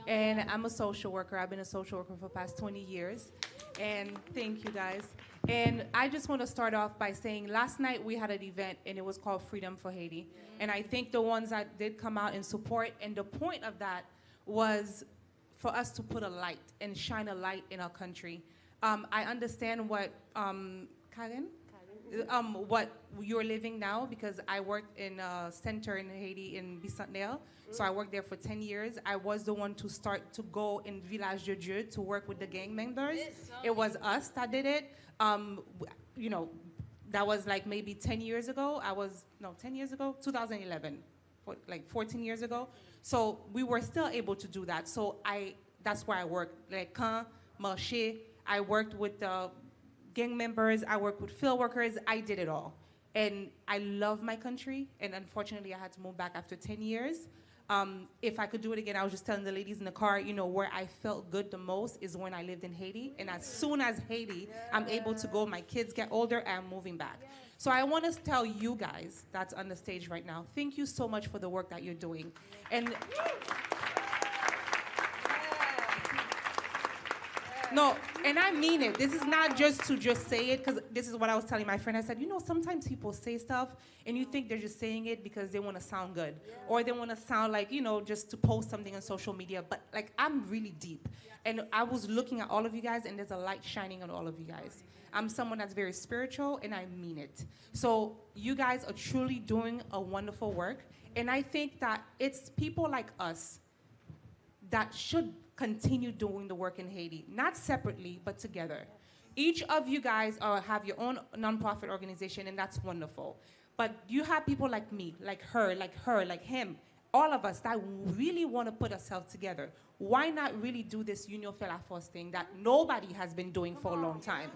and I'm a social worker. I've been a social worker for the past 20 years, and thank you, guys. And I just want to start off by saying last night we had an event, and it was called Freedom for Haiti. And I think the ones that did come out and support, and the point of that was for us to put a light and shine a light in our country. I understand what, Karen? What you're living now, because I worked in a center in Haiti in Bicentenaire. So I worked there for 10 years. I was the one to start to go in Village de Dieu to work with the gang members. It was us that did it. You know, that was like maybe 10 years ago. 10 years ago, 2011, like 14 years ago. So we were still able to do that. So that's where I worked. Like, Camp, Marché, I worked with the gang members, I worked with field workers, I did it all. And I love my country, and unfortunately I had to move back after 10 years. If I could do it again, I was just telling the ladies in the car, you know, where I felt good the most is when I lived in Haiti. And as soon as Haiti, I'm able to go, my kids get older, I'm moving back. So I want to tell you guys that's on the stage right now, thank you so much for the work that you're doing. And no, and I mean it. This is not just to just say it, because this is what I was telling my friend. I said, you know, sometimes people say stuff, and you think they're just saying it because they want to sound good. Or they want to sound like, you know, just to post something on social media. But, like, I'm really deep. And I was looking at all of you guys, and there's a light shining on all of you guys. I'm someone that's very spiritual, and I mean it. So you guys are truly doing a wonderful work. And I think that it's people like us that should continue doing the work in Haiti, not separately, but together. Each of you guys have your own nonprofit organization, and that's wonderful. But you have people like me, like her, like him, all of us that really want to put ourselves together. Why not really do this Union Fait la Force thing that nobody has been doing for a long time?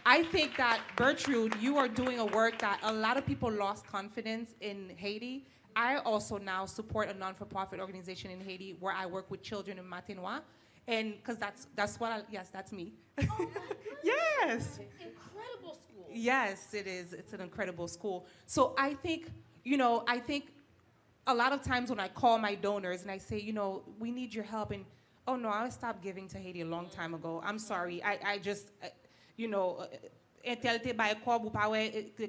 I think that, Bertrhude, you are doing a work that a lot of people lost confidence in Haiti. I also now support a non-for-profit organization in Haiti where I work with children in Matinois, and because that's what yes, that's me. Oh, yes. Incredible school. Yes, it is. It's an incredible school. So I think, you know, a lot of times when I call my donors and I say, you know, we need your help, and oh no, I stopped giving to Haiti a long time ago. I'm sorry. I just, you know.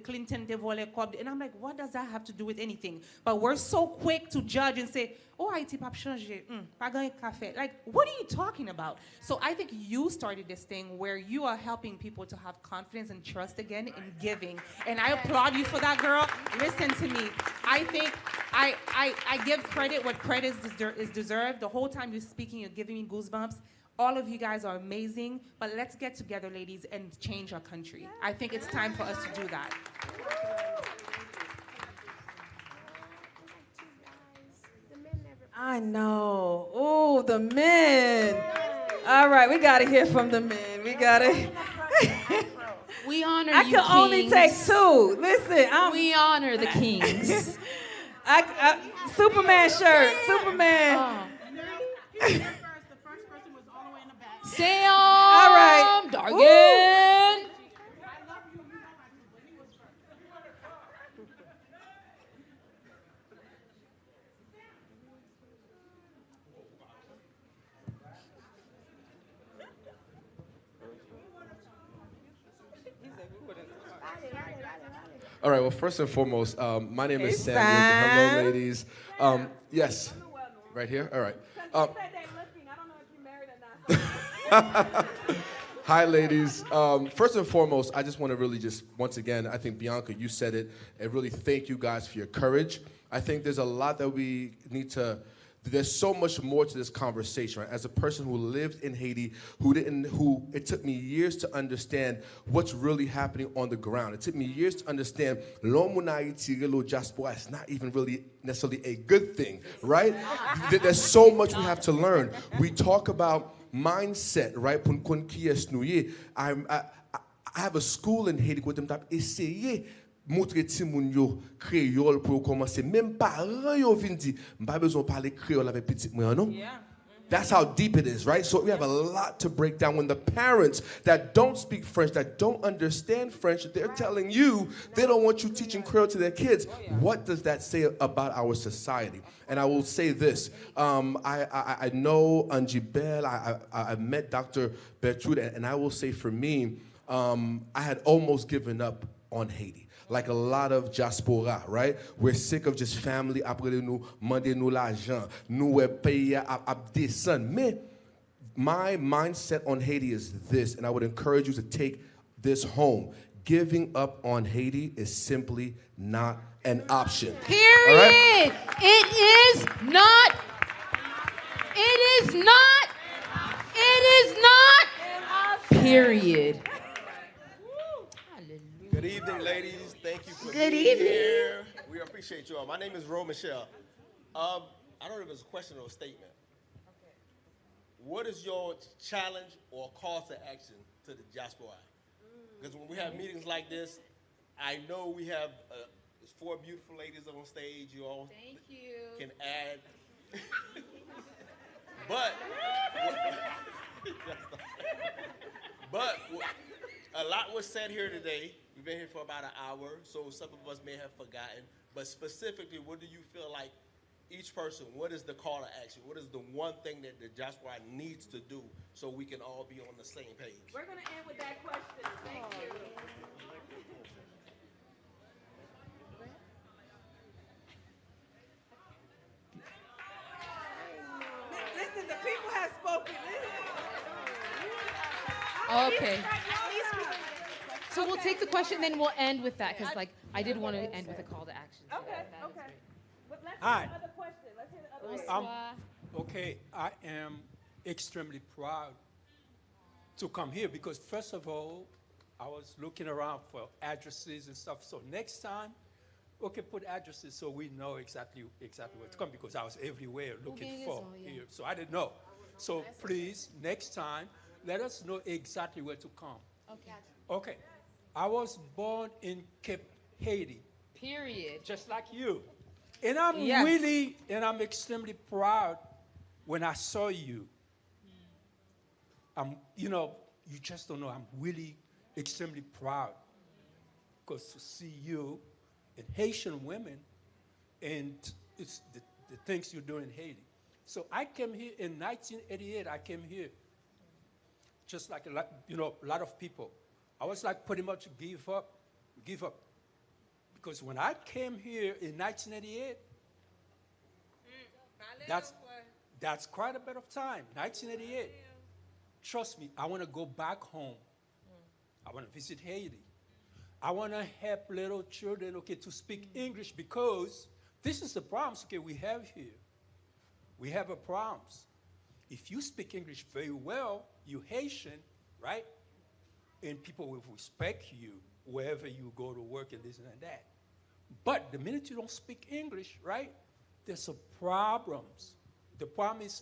Clinton, and I'm like, what does that have to do with anything? But we're so quick to judge and say, oh, Haiti pap changé, pas gagné café. Like, what are you talking about? So I think you started this thing where you are helping people to have confidence and trust again in giving. And I applaud you for that, girl. Listen to me. I think I give credit what credit is deserved. The whole time you're speaking, you're giving me goosebumps. All of you guys are amazing, but let's get together, ladies, and change our country. I think it's time for us to do that. I know. Oh, the men. All right, we got to hear from the men. We got to. We honor I you, can only take two. Listen, we honor the kings. Superman shirt. Superman. Oh. Sam, all right, Dargan. All right, well, first and foremost, my name is Samuel. Hello, ladies. Yes, Right here? All right. Because they said they're looking. I don't know if you're married or not. Hi, ladies. First and foremost, I just want to really just, once again, I think, Bianca, you said it, and really thank you guys for your courage. I think there's a lot that we need to, there's so much more to this conversation, right? As a person who lived in Haiti, who it took me years to understand what's really happening on the ground. It took me years to understand diaspora is not even really necessarily a good thing, right? There's so much we have to learn. We talk about mindset, right? I have a school in Haiti with them that essayer montrer ti moun yo créole pour commencer. Même parents yo vinn di, m'pa besoin parler créole avec petit moun, non? That's how deep it is, right? So we have a lot to break down when the parents that don't speak French, that don't understand French, they're telling you they don't want you teaching Creole to their kids. What does that say about our society? And I will say this. I know Angie Bell. I met Dr. Bertrhude, and I will say for me, I had almost given up on Haiti. Like a lot of diaspora, right? We're sick of just family après nous demander nous l'argent, nous payer à descendre. Mais my mindset on Haiti is this, and I would encourage you to take this home. Giving up on Haiti is simply not an option. Period. All right? It is not. It is not. It is not. Period. Good evening, ladies. Thank you for Good being evening. here. We appreciate you all. My name is Ro Michelle. I don't know if it's a question or a statement. Okay. What is your challenge or call to action to the diaspora? Because when we have meetings like this, I know we have there's 4 beautiful ladies on stage. You all can add. but a lot was said here today. We've been here for about an hour, so some of us may have forgotten. But specifically, what do you feel like each person, what is the call to action? What is the one thing that the diaspora needs to do so we can all be on the same page? We're going to end with that question. Thank you. Listen, the people have spoken. Okay. So we'll take the question, then we'll end with that, because I did want to end with a call to action. Okay. But let's Hi. hear the other question. Let's hear the other question. Okay, I am extremely proud to come here because, first of all, I was looking around for addresses and stuff. So next time, okay, put addresses so we know exactly where to come, because I was everywhere looking for here. So I didn't know. So please, next time, let us know exactly where to come. Okay. I was born in Cape Haiti. Period. Just like you. And I'm extremely proud when I saw you. You just don't know, I'm really extremely proud because to see you and Haitian women and it's the things you do in Haiti. So I came here in 1988, I came here just like a lot of people. I was like pretty much give up. Because when I came here in 1988, that's quite a bit of time, 1988. Trust me, I want to go back home. I want to visit Haiti. I want to help little children, to speak English, because this is the problems, we have here. We have a problem. If you speak English very well, you Haitian, right? And people will respect you wherever you go to work and this and that. But the minute you don't speak English, right, there's some problems. The problem is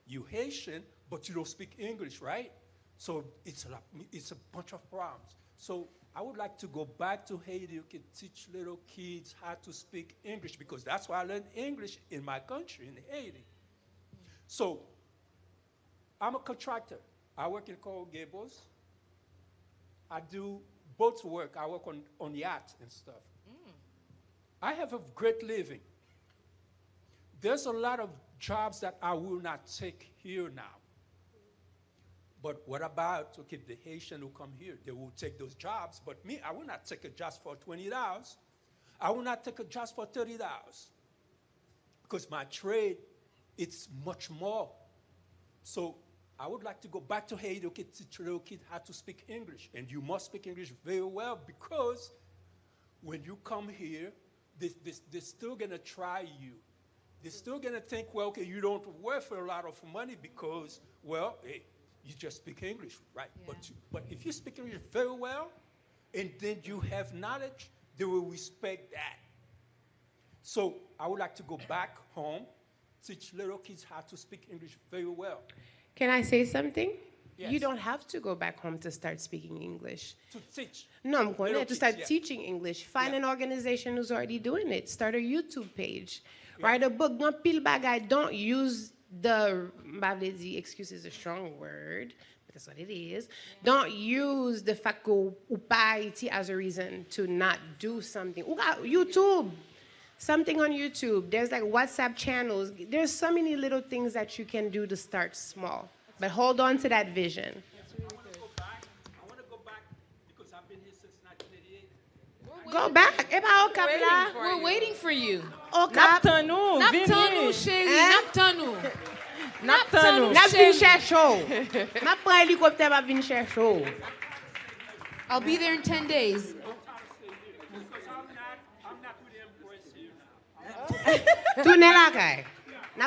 you Haitian, but you don't speak English, right? So it's a bunch of problems. So I would like to go back to Haiti, teach little kids how to speak English, because that's why I learned English in my country, in Haiti. So I'm a contractor. I work in Coral Gables. I do boat work. I work on yachts and stuff. I have a great living. There's a lot of jobs that I will not take here now. But what about the Haitian who come here? They will take those jobs. But me, I will not take a job for $20. I will not take a job for $30. Because my trade it's much more. So I would like to go back to Haiti, okay, teach little kids how to speak English. And you must speak English very well, because when you come here, they're still going to try you. They're still going to think, well, okay, you don't worth a lot of money because, well, hey, you just speak English, right? Yeah. But if you speak English very well, and then you have knowledge, they will respect that. So I would like to go back home, teach little kids how to speak English very well. Can I say something? Yes. You don't have to go back home to start speaking English. To teach. No, I'm going there to start yeah. teaching English. Find an organization who's already doing it. Start a YouTube page. Yeah. Write a book. Don't peel bagay. Don't use the excuse is a strong word, but that's what it is. Yeah. Don't use the fact upaiti as a reason to not do something. YouTube. Something on YouTube. There's like WhatsApp channels. There's so many little things that you can do to start small. But hold on to that vision. I want to go back because I've been here since 1988. Go back. We're waiting for you. Naptanu, Naptanu, chérie. Naptanu. Naptanu. Nap vin chercho. Nap pran helicopter m'a vin chercho. I'll be there in 10 days.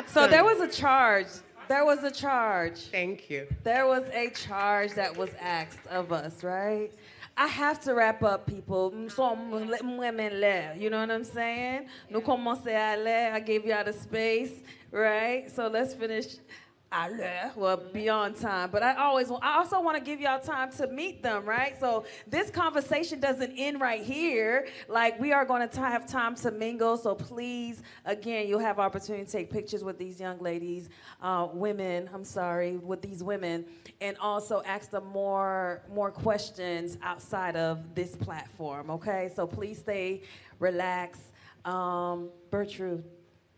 So there was a charge. There was a charge. Thank you. There was a charge that was asked of us, right? I have to wrap up, people. You know what I'm saying? Nous commençons à aller. I gave you all the space, right? So let's finish. Well, beyond time, but I also want to give y'all time to meet them, right? So this conversation doesn't end right here. Like, we are going to have time to mingle. So please, again, you'll have opportunity to take pictures with these young ladies, with these women, and also ask them more questions outside of this platform. Okay, so please stay relaxed. Bertrhude,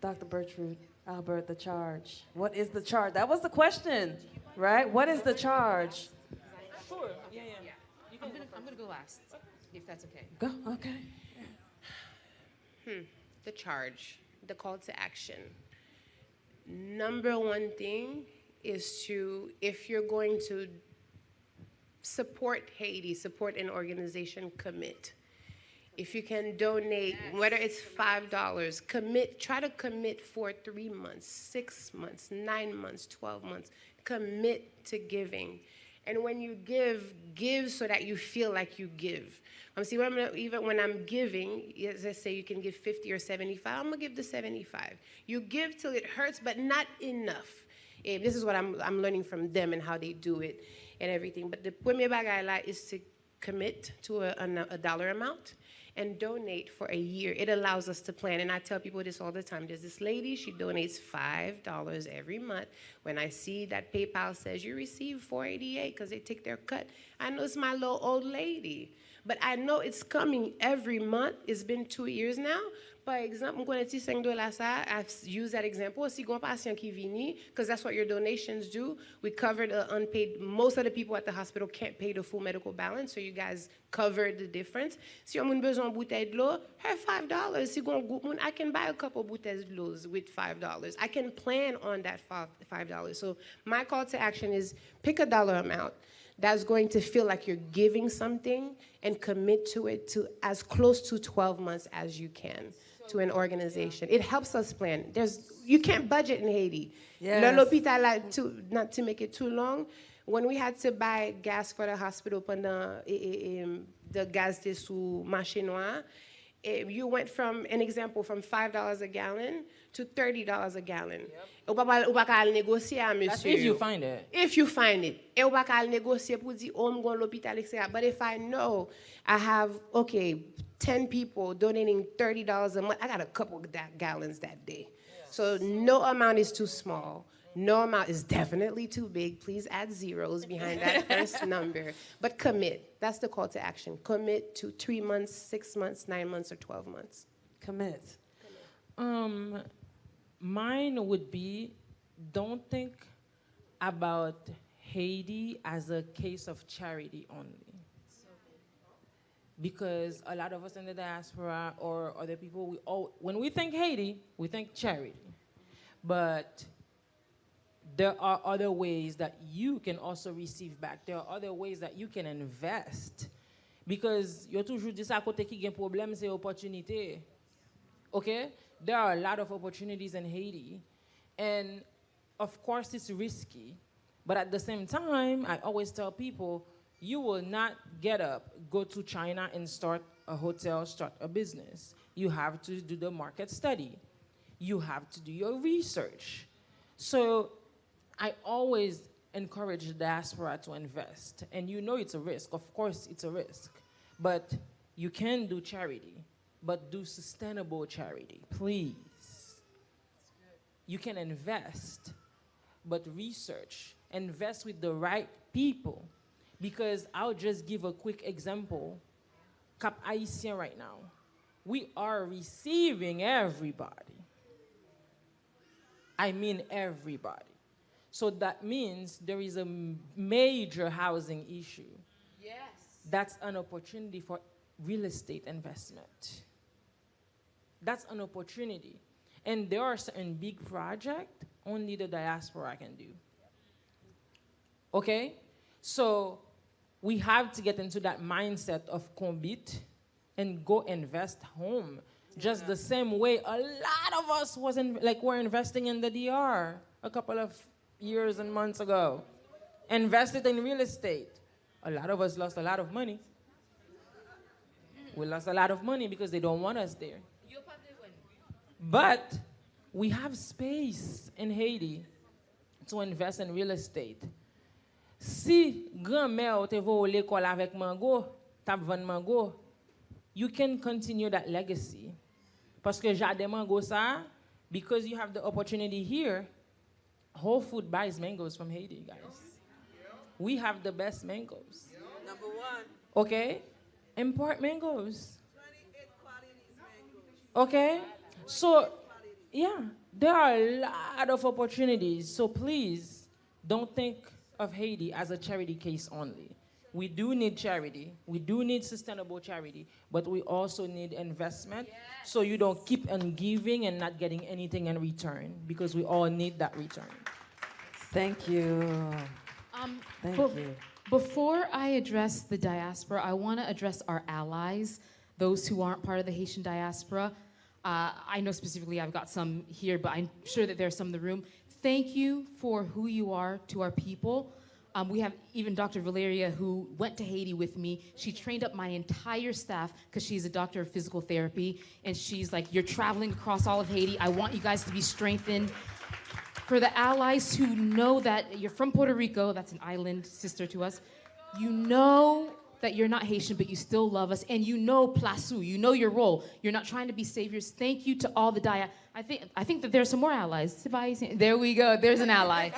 Dr. Bertrhude. Albert, the charge. What is the charge? That was the question, right? What is the charge? Sure. Yeah. I'm gonna go last, if that's okay. Go. Okay. The charge, the call to action. Number one thing is if you're going to support Haiti, support an organization, commit. If you can donate, whether it's $5, try to commit for 3 months, 6 months, 9 months, 12 months. Commit to giving. And when you give so that you feel like you give. See, even when I'm giving, as I say, you can give 50 or 75, I'm going to give the 75. You give till it hurts, but not enough. This is what I'm learning from them and how they do it and everything. But the premier bagay is to commit to a dollar amount and donate for a year. It allows us to plan. And I tell people this all the time. There's this lady, she donates $5 every month. When I see that PayPal says you receive $4.88 because they take their cut, I know it's my little old lady. But I know it's coming every month. It's been 2 years now. Par exemple, I'm $5 I've used that example. Si gon patient qui vini, because that's what your donations do. We covered unpaid. Most of the people at the hospital can't pay the full medical balance, so you guys covered the difference. Si on besoin bouteille de l'eau, her $5. Si gon group moun, I can buy a couple bouteilles de l'eau with $5. I can plan on that $5. So my call to action is pick a dollar amount that's going to feel like you're giving something and commit to it to as close to 12 months as you can to an organization. It helps us plan. You can't budget in Haiti. Yes. L'hôpital, not to make it too long, when we had to buy gas for the hospital pendant the gas de sous marché noir, you went from $5 a gallon to $30 a gallon. Ou pa ka négocier, monsieur. That's if you find it. If you find it. Et ou pa ka négocier pour dire, I'm going to l'hôpital, etc. But if I know I have, 10 people donating $30 a month, I got a couple of gallons that day. Yes. So no amount is too small. No amount is definitely too big. Please add zeros behind that first number. But commit. That's the call to action. Commit to 3 months, 6 months, 9 months, or 12 months. Commit. Mine would be, don't think about Haiti as a case of charity only. Because a lot of us in the diaspora or other people, when we think Haiti, we think charity. But there are other ways that you can also receive back. There are other ways that you can invest. Because yo toujours dit ça côté qui gagne problème c'est opportunité. Okay? There are a lot of opportunities in Haiti. And of course it's risky. But at the same time, I always tell people, you will not get up, go to China and start a hotel, start a business. You have to do the market study. You have to do your research. So I always encourage the diaspora to invest. And you know it's a risk. Of course it's a risk. But you can do charity, but do sustainable charity, please. You can invest, but research. Invest with the right people. Because I'll just give a quick example. Cap Haïtien right now. We are receiving everybody. I mean everybody. So that means there is a major housing issue. Yes. That's an opportunity for real estate investment. That's an opportunity. And there are certain big projects only the diaspora can do. Okay? So we have to get into that mindset of combit and go invest home. Just the same way a lot of us were investing in the DR a couple of years and months ago. Invested in real estate. A lot of us lost a lot of money. We lost a lot of money because they don't want us there. But we have space in Haiti to invest in real estate. Si grand-mère te vo l'école avec mango, tap vend mango, you can continue that legacy. Parce que jardin mango ça, because you have the opportunity here, Whole Food buys mangoes from Haiti, guys. We have the best mangoes. Number one. Okay? Import mangoes. 28 qualities mangoes. Okay? So, yeah, there are a lot of opportunities. So please, don't think of Haiti as a charity case only. We do need charity. We do need sustainable charity. But we also need investment so you don't keep on giving and not getting anything in return, because we all need that return. Thank you. Thank you. Before I address the diaspora, I want to address our allies, those who aren't part of the Haitian diaspora. I know specifically I've got some here, but I'm sure that there's some in the room. Thank you for who you are to our people. We have even Dr. Valeria, who went to Haiti with me. She trained up my entire staff because she's a doctor of physical therapy. And she's like, you're traveling across all of Haiti. I want you guys to be strengthened. For the allies who know that you're from Puerto Rico, that's an island sister to us, you know that you're not Haitian, but you still love us, and you know Plasu, you know your role. You're not trying to be saviors. Thank you to all the I think that there's some more allies. There we go. There's an ally.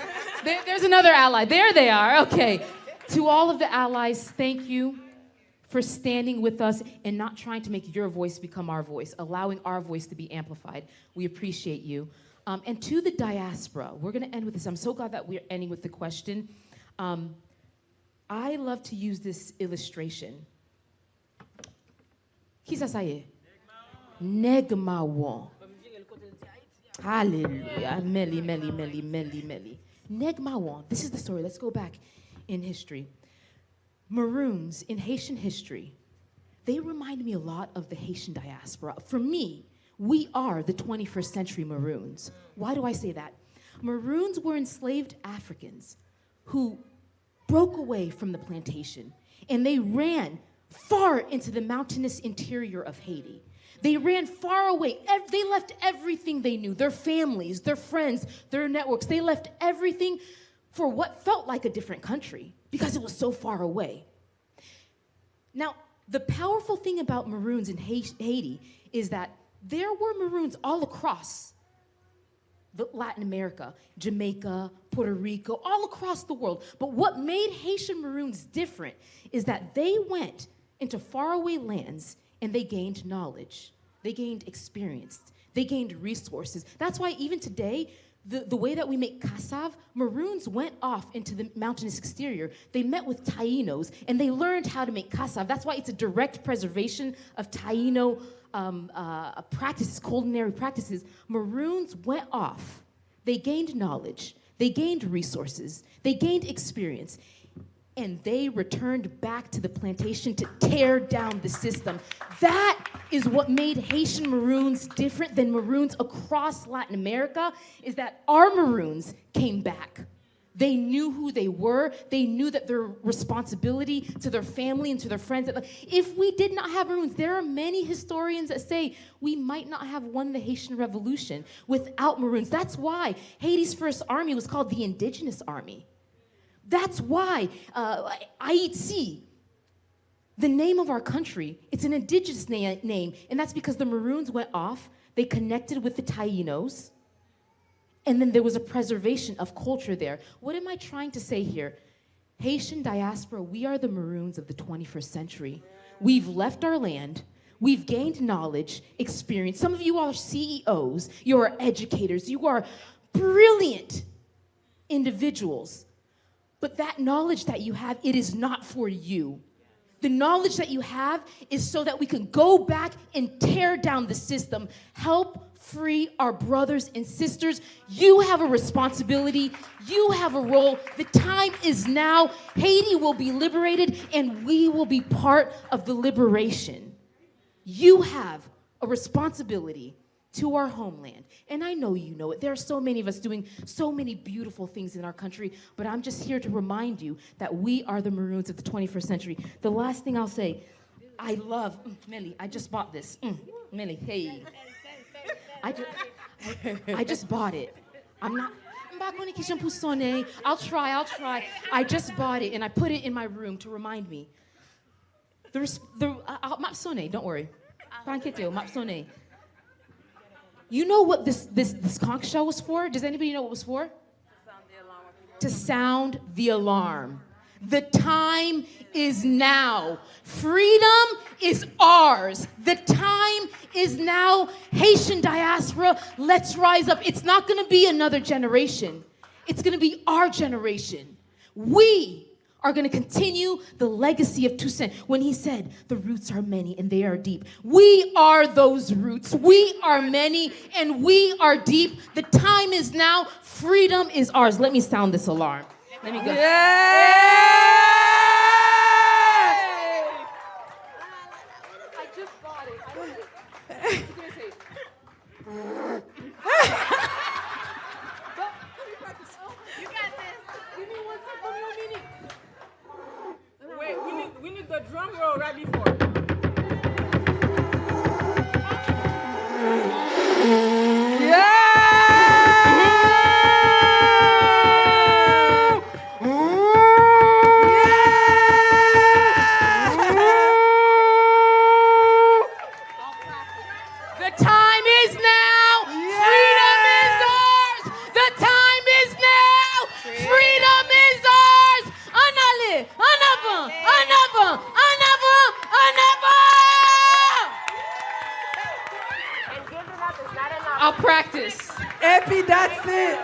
There's another ally. There they are. Okay. To all of the allies, thank you for standing with us and not trying to make your voice become our voice, allowing our voice to be amplified. We appreciate you. And to the diaspora, we're going to end with this. I'm so glad that we're ending with the question. I love to use this illustration. Kisa saye? Negmawan. Hallelujah. Meli. Negmawan. This is the story. Let's go back in history. Maroons in Haitian history, they remind me a lot of the Haitian diaspora. For me, we are the 21st century Maroons. Why do I say that? Maroons were enslaved Africans who broke away from the plantation, and they ran far into the mountainous interior of Haiti. They ran far away. They left everything they knew, their families, their friends, their networks. They left everything for what felt like a different country because it was so far away. Now, the powerful thing about Maroons in Haiti is that there were Maroons all across Latin America, Jamaica, Puerto Rico, all across the world. But what made Haitian Maroons different is that they went into faraway lands and they gained knowledge. They gained experience. They gained resources. That's why even today, the way that we make cassave, Maroons went off into the mountainous exterior. They met with Tainos and they learned how to make cassave. That's why it's a direct preservation of Taino practices, culinary practices. Maroons went off. They gained knowledge. They gained resources. They gained experience. And they returned back to the plantation to tear down the system. That is what made Haitian Maroons different than Maroons across Latin America, is that our Maroons came back. They knew who they were. They knew that their responsibility to their family and to their friends. If we did not have Maroons, there are many historians that say we might not have won the Haitian Revolution without Maroons. That's why Haiti's first army was called the Indigenous Army. That's why Haiti, the name of our country, it's an indigenous name, and that's because the Maroons went off, they connected with the Tainos, and then there was a preservation of culture there. What am I trying to say here? Haitian diaspora, we are the Maroons of the 21st century. We've left our land, we've gained knowledge, experience. Some of you are CEOs, you are educators, you are brilliant individuals. But that knowledge that you have, it is not for you. The knowledge that you have is so that we can go back and tear down the system, help free our brothers and sisters. You have a responsibility. You have a role. The time is now. Haiti will be liberated, and we will be part of the liberation. You have a responsibility to our homeland. And I know you know it. There are so many of us doing so many beautiful things in our country, but I'm just here to remind you that we are the Maroons of the 21st century. The last thing I'll say, I love, Millie, I just bought this. Millie, hey. I just bought it. I'll try. I just bought it, and I put it in my room to remind me. Don't worry. You know what this conch shell was for? Does anybody know what it was for? To sound the alarm. The time is now. Freedom is ours. The time is now. Haitian diaspora, let's rise up. It's not going to be another generation. It's going to be our generation. We are going to continue the legacy of Toussaint when he said, the roots are many and they are deep. We are those roots. We are many and we are deep. The time is now. Freedom is ours. Let me sound this alarm. Let me go. Yeah! I just bought it. You got this. Give me 1 second. Wait, we need the drum roll right before. I'll practice. Epi, that's it.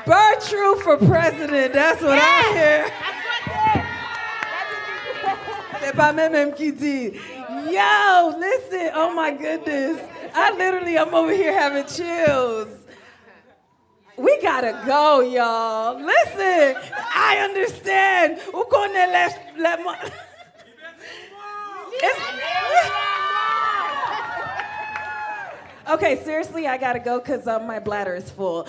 Bertrhude for president. That's what I hear. C'est pas même qui dit. Yo, listen. Oh my goodness. I'm over here having chills. We gotta go, y'all. Listen, I understand. Où connaît Okay, seriously, I gotta go because my bladder is full.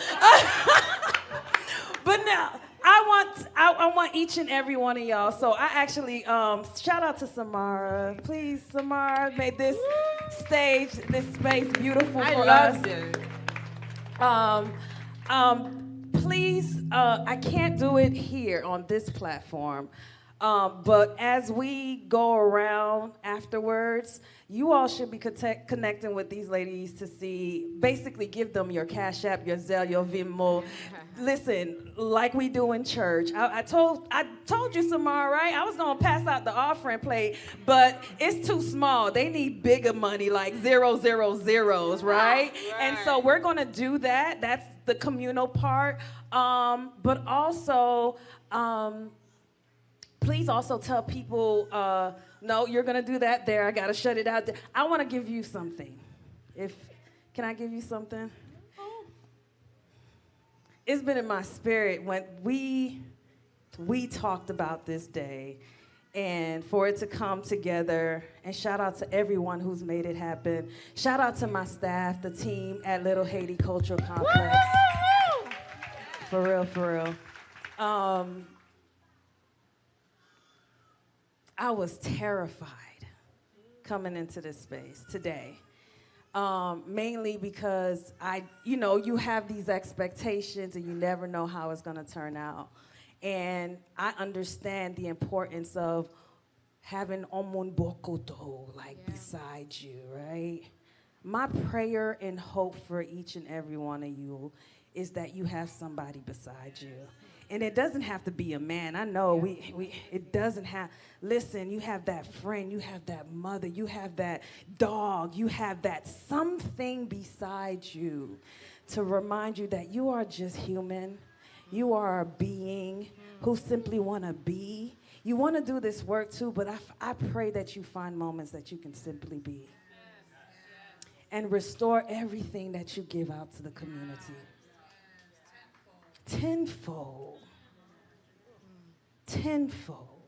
But now, I want each and every one of y'all. So I actually shout out to Samara. Please, Samara made this stage, this space beautiful for us. I love it. Please, I can't do it here on this platform. But as we go around afterwards, you all should be connecting with these ladies to see, basically give them your Cash App, your Zelle, your Venmo. Listen, like we do in church. I told you, Samara, right? I was gonna pass out the offering plate, but it's too small. They need bigger money, like 0, 0, 0s, right? And so we're gonna do that. That's the communal part. But also, please also tell people, no, you're gonna do that there. I gotta shut it out there. I wanna give you something. Can I give you something? it's been in my spirit when we talked about this day, and for it to come together. And shout out to everyone who's made it happen. Shout out to my staff, the team at Little Haiti Cultural Complex. For real, for real. I was terrified coming into this space today. Mainly because you have these expectations and you never know how it's gonna turn out. And I understand the importance of having Omon Bokoto, beside you, right? My prayer and hope for each and every one of you is that you have somebody beside you. And it doesn't have to be a man. I know it doesn't have, listen, you have that friend, you have that mother, you have that dog, you have that something beside you to remind you that you are just human. You are a being who simply want to be. You want to do this work too, but I pray that you find moments that you can simply be. And restore everything that you give out to the community. Tenfold. Tenfold.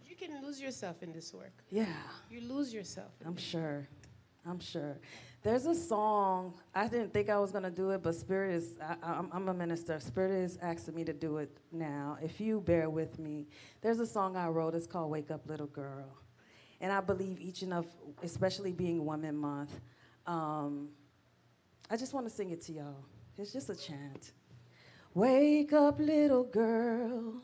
You can lose yourself in this work. Yeah. You lose yourself. I'm sure. There's a song, I didn't think I was going to do it, but Spirit is, I'm a minister. Spirit is asking me to do it now. If you bear with me, there's a song I wrote. It's called Wake Up Little Girl. And I believe especially being Women Month, I just want to sing it to y'all. It's just a chant. Wake up, little girl.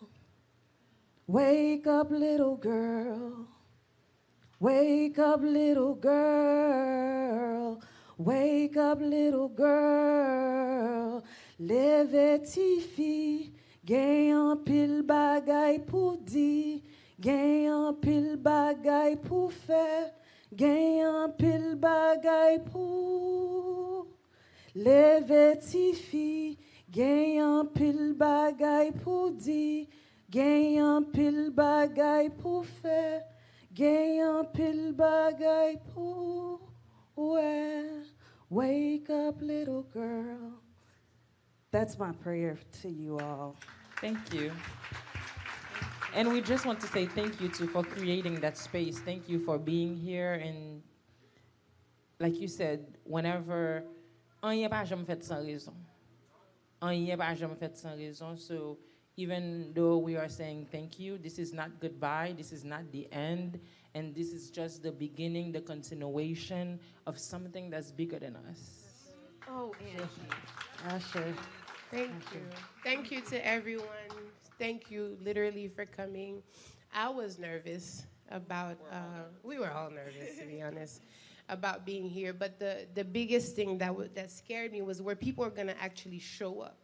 Wake up, little girl. Wake up, little girl. Wake up, little girl. Leve ti fi, gen yon pil bagay pou di, gen yon pil bagay pou fe, gen yon pil bagay pou. Leve ti fi, gen yon pil bagay pou di, gen yon pil bagay pou fe, gen yon pil bagay pou. Wake up, little girl. That's my prayer to you all. Thank you. And we just want to say thank you too for creating that space. Thank you for being here. And like you said, whenever, rien pas jamais fait sans raison. Rien pas jamais fait sans raison. So even though we are saying thank you, this is not goodbye, this is not the end, and this is just the beginning, the continuation of something that's bigger than us. Oh, Angie. Sure. Thank you. Thank you to everyone. Thank you literally for coming. I was nervous about, we were all nervous to be honest, about being here, but the biggest thing that scared me was where people are gonna actually show up.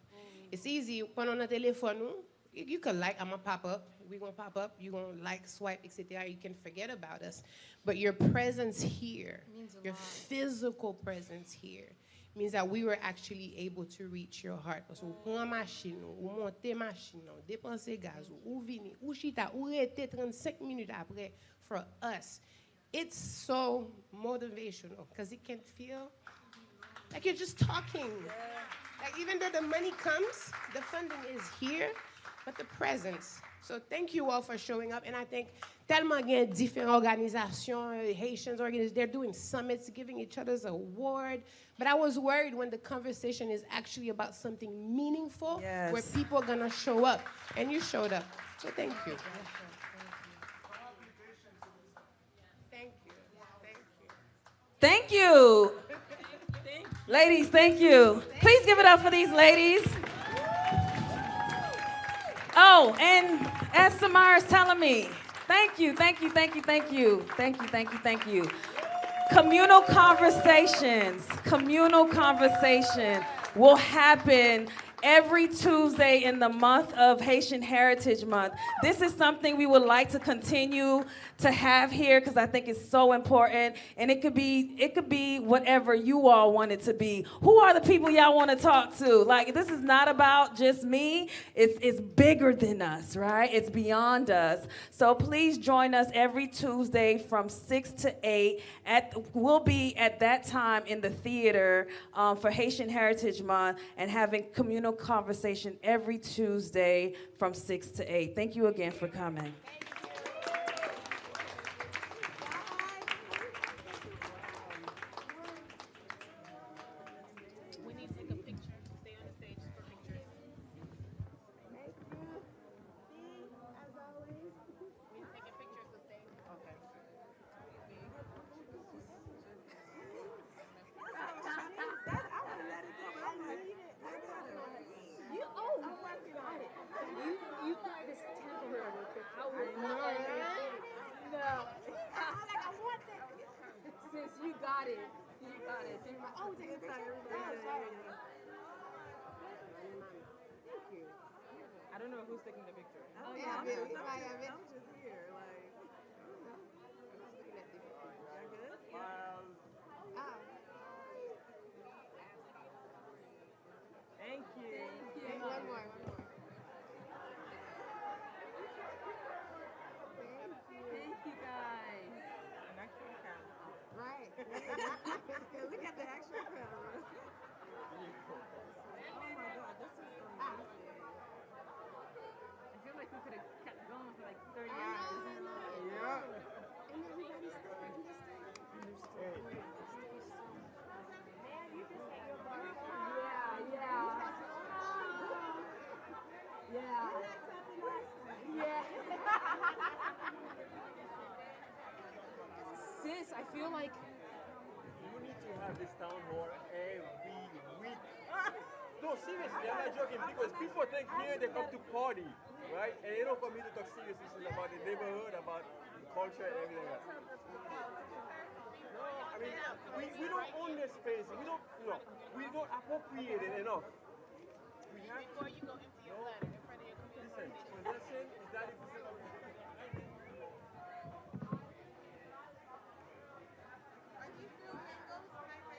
It's easy, on a telephone, you can like, I'm gonna pop up, we gonna pop up, you gonna like, swipe, etc. You can forget about us. But your presence here, your physical presence here, means that we were actually able to reach your heart. So, ou prend machine, ou monter machine, dépenser gaz, ou vini, ou chita, ou rete 35 minutes après for us. It's so motivational because it can feel like you're just talking. Like even though the money comes, the funding is here, but the presence. So thank you all for showing up. And I think tellement bien different organizations, Haitians organizations, they're doing summits, giving each other's award. But I was worried when the conversation is actually about something meaningful, where people are gonna show up. And you showed up. So thank you. Thank you. Thank you. Ladies, thank you. Please give it up for these ladies. Oh, and as Samara's telling me, thank you. Communal conversation will happen every Tuesday in the month of Haitian Heritage Month. This is something we would like to continue to have here because I think it's so important, and it could be whatever you all want it to be. Who are the people y'all want to talk to? Like, this is not about just me. It's bigger than us, right? It's beyond us. So please join us every Tuesday from 6 to 8. We'll be at that time in the theater for Haitian Heritage Month and having communal Communal Conversation every Tuesday from 6 to 8. Thank you again for coming. I don't know who's taking the picture. Oh, yeah, I'm just here, like. Thank you. One more. Thank you, guys. An actual camera. Right. Look at the actual camera. Oh my God, this is amazing. I feel like we could have kept going for like 30 hours. Yeah. And everybody's still understood. Man, you just hit your bar. Yeah. Sis, I feel like You need to have this town hall every week. No, seriously, I'm not joking because people think here they come to party, right? And they don't come here to talk serious issues about the neighborhood, about the culture and everything else. No, I mean, we don't own this space. We don't appropriate it enough.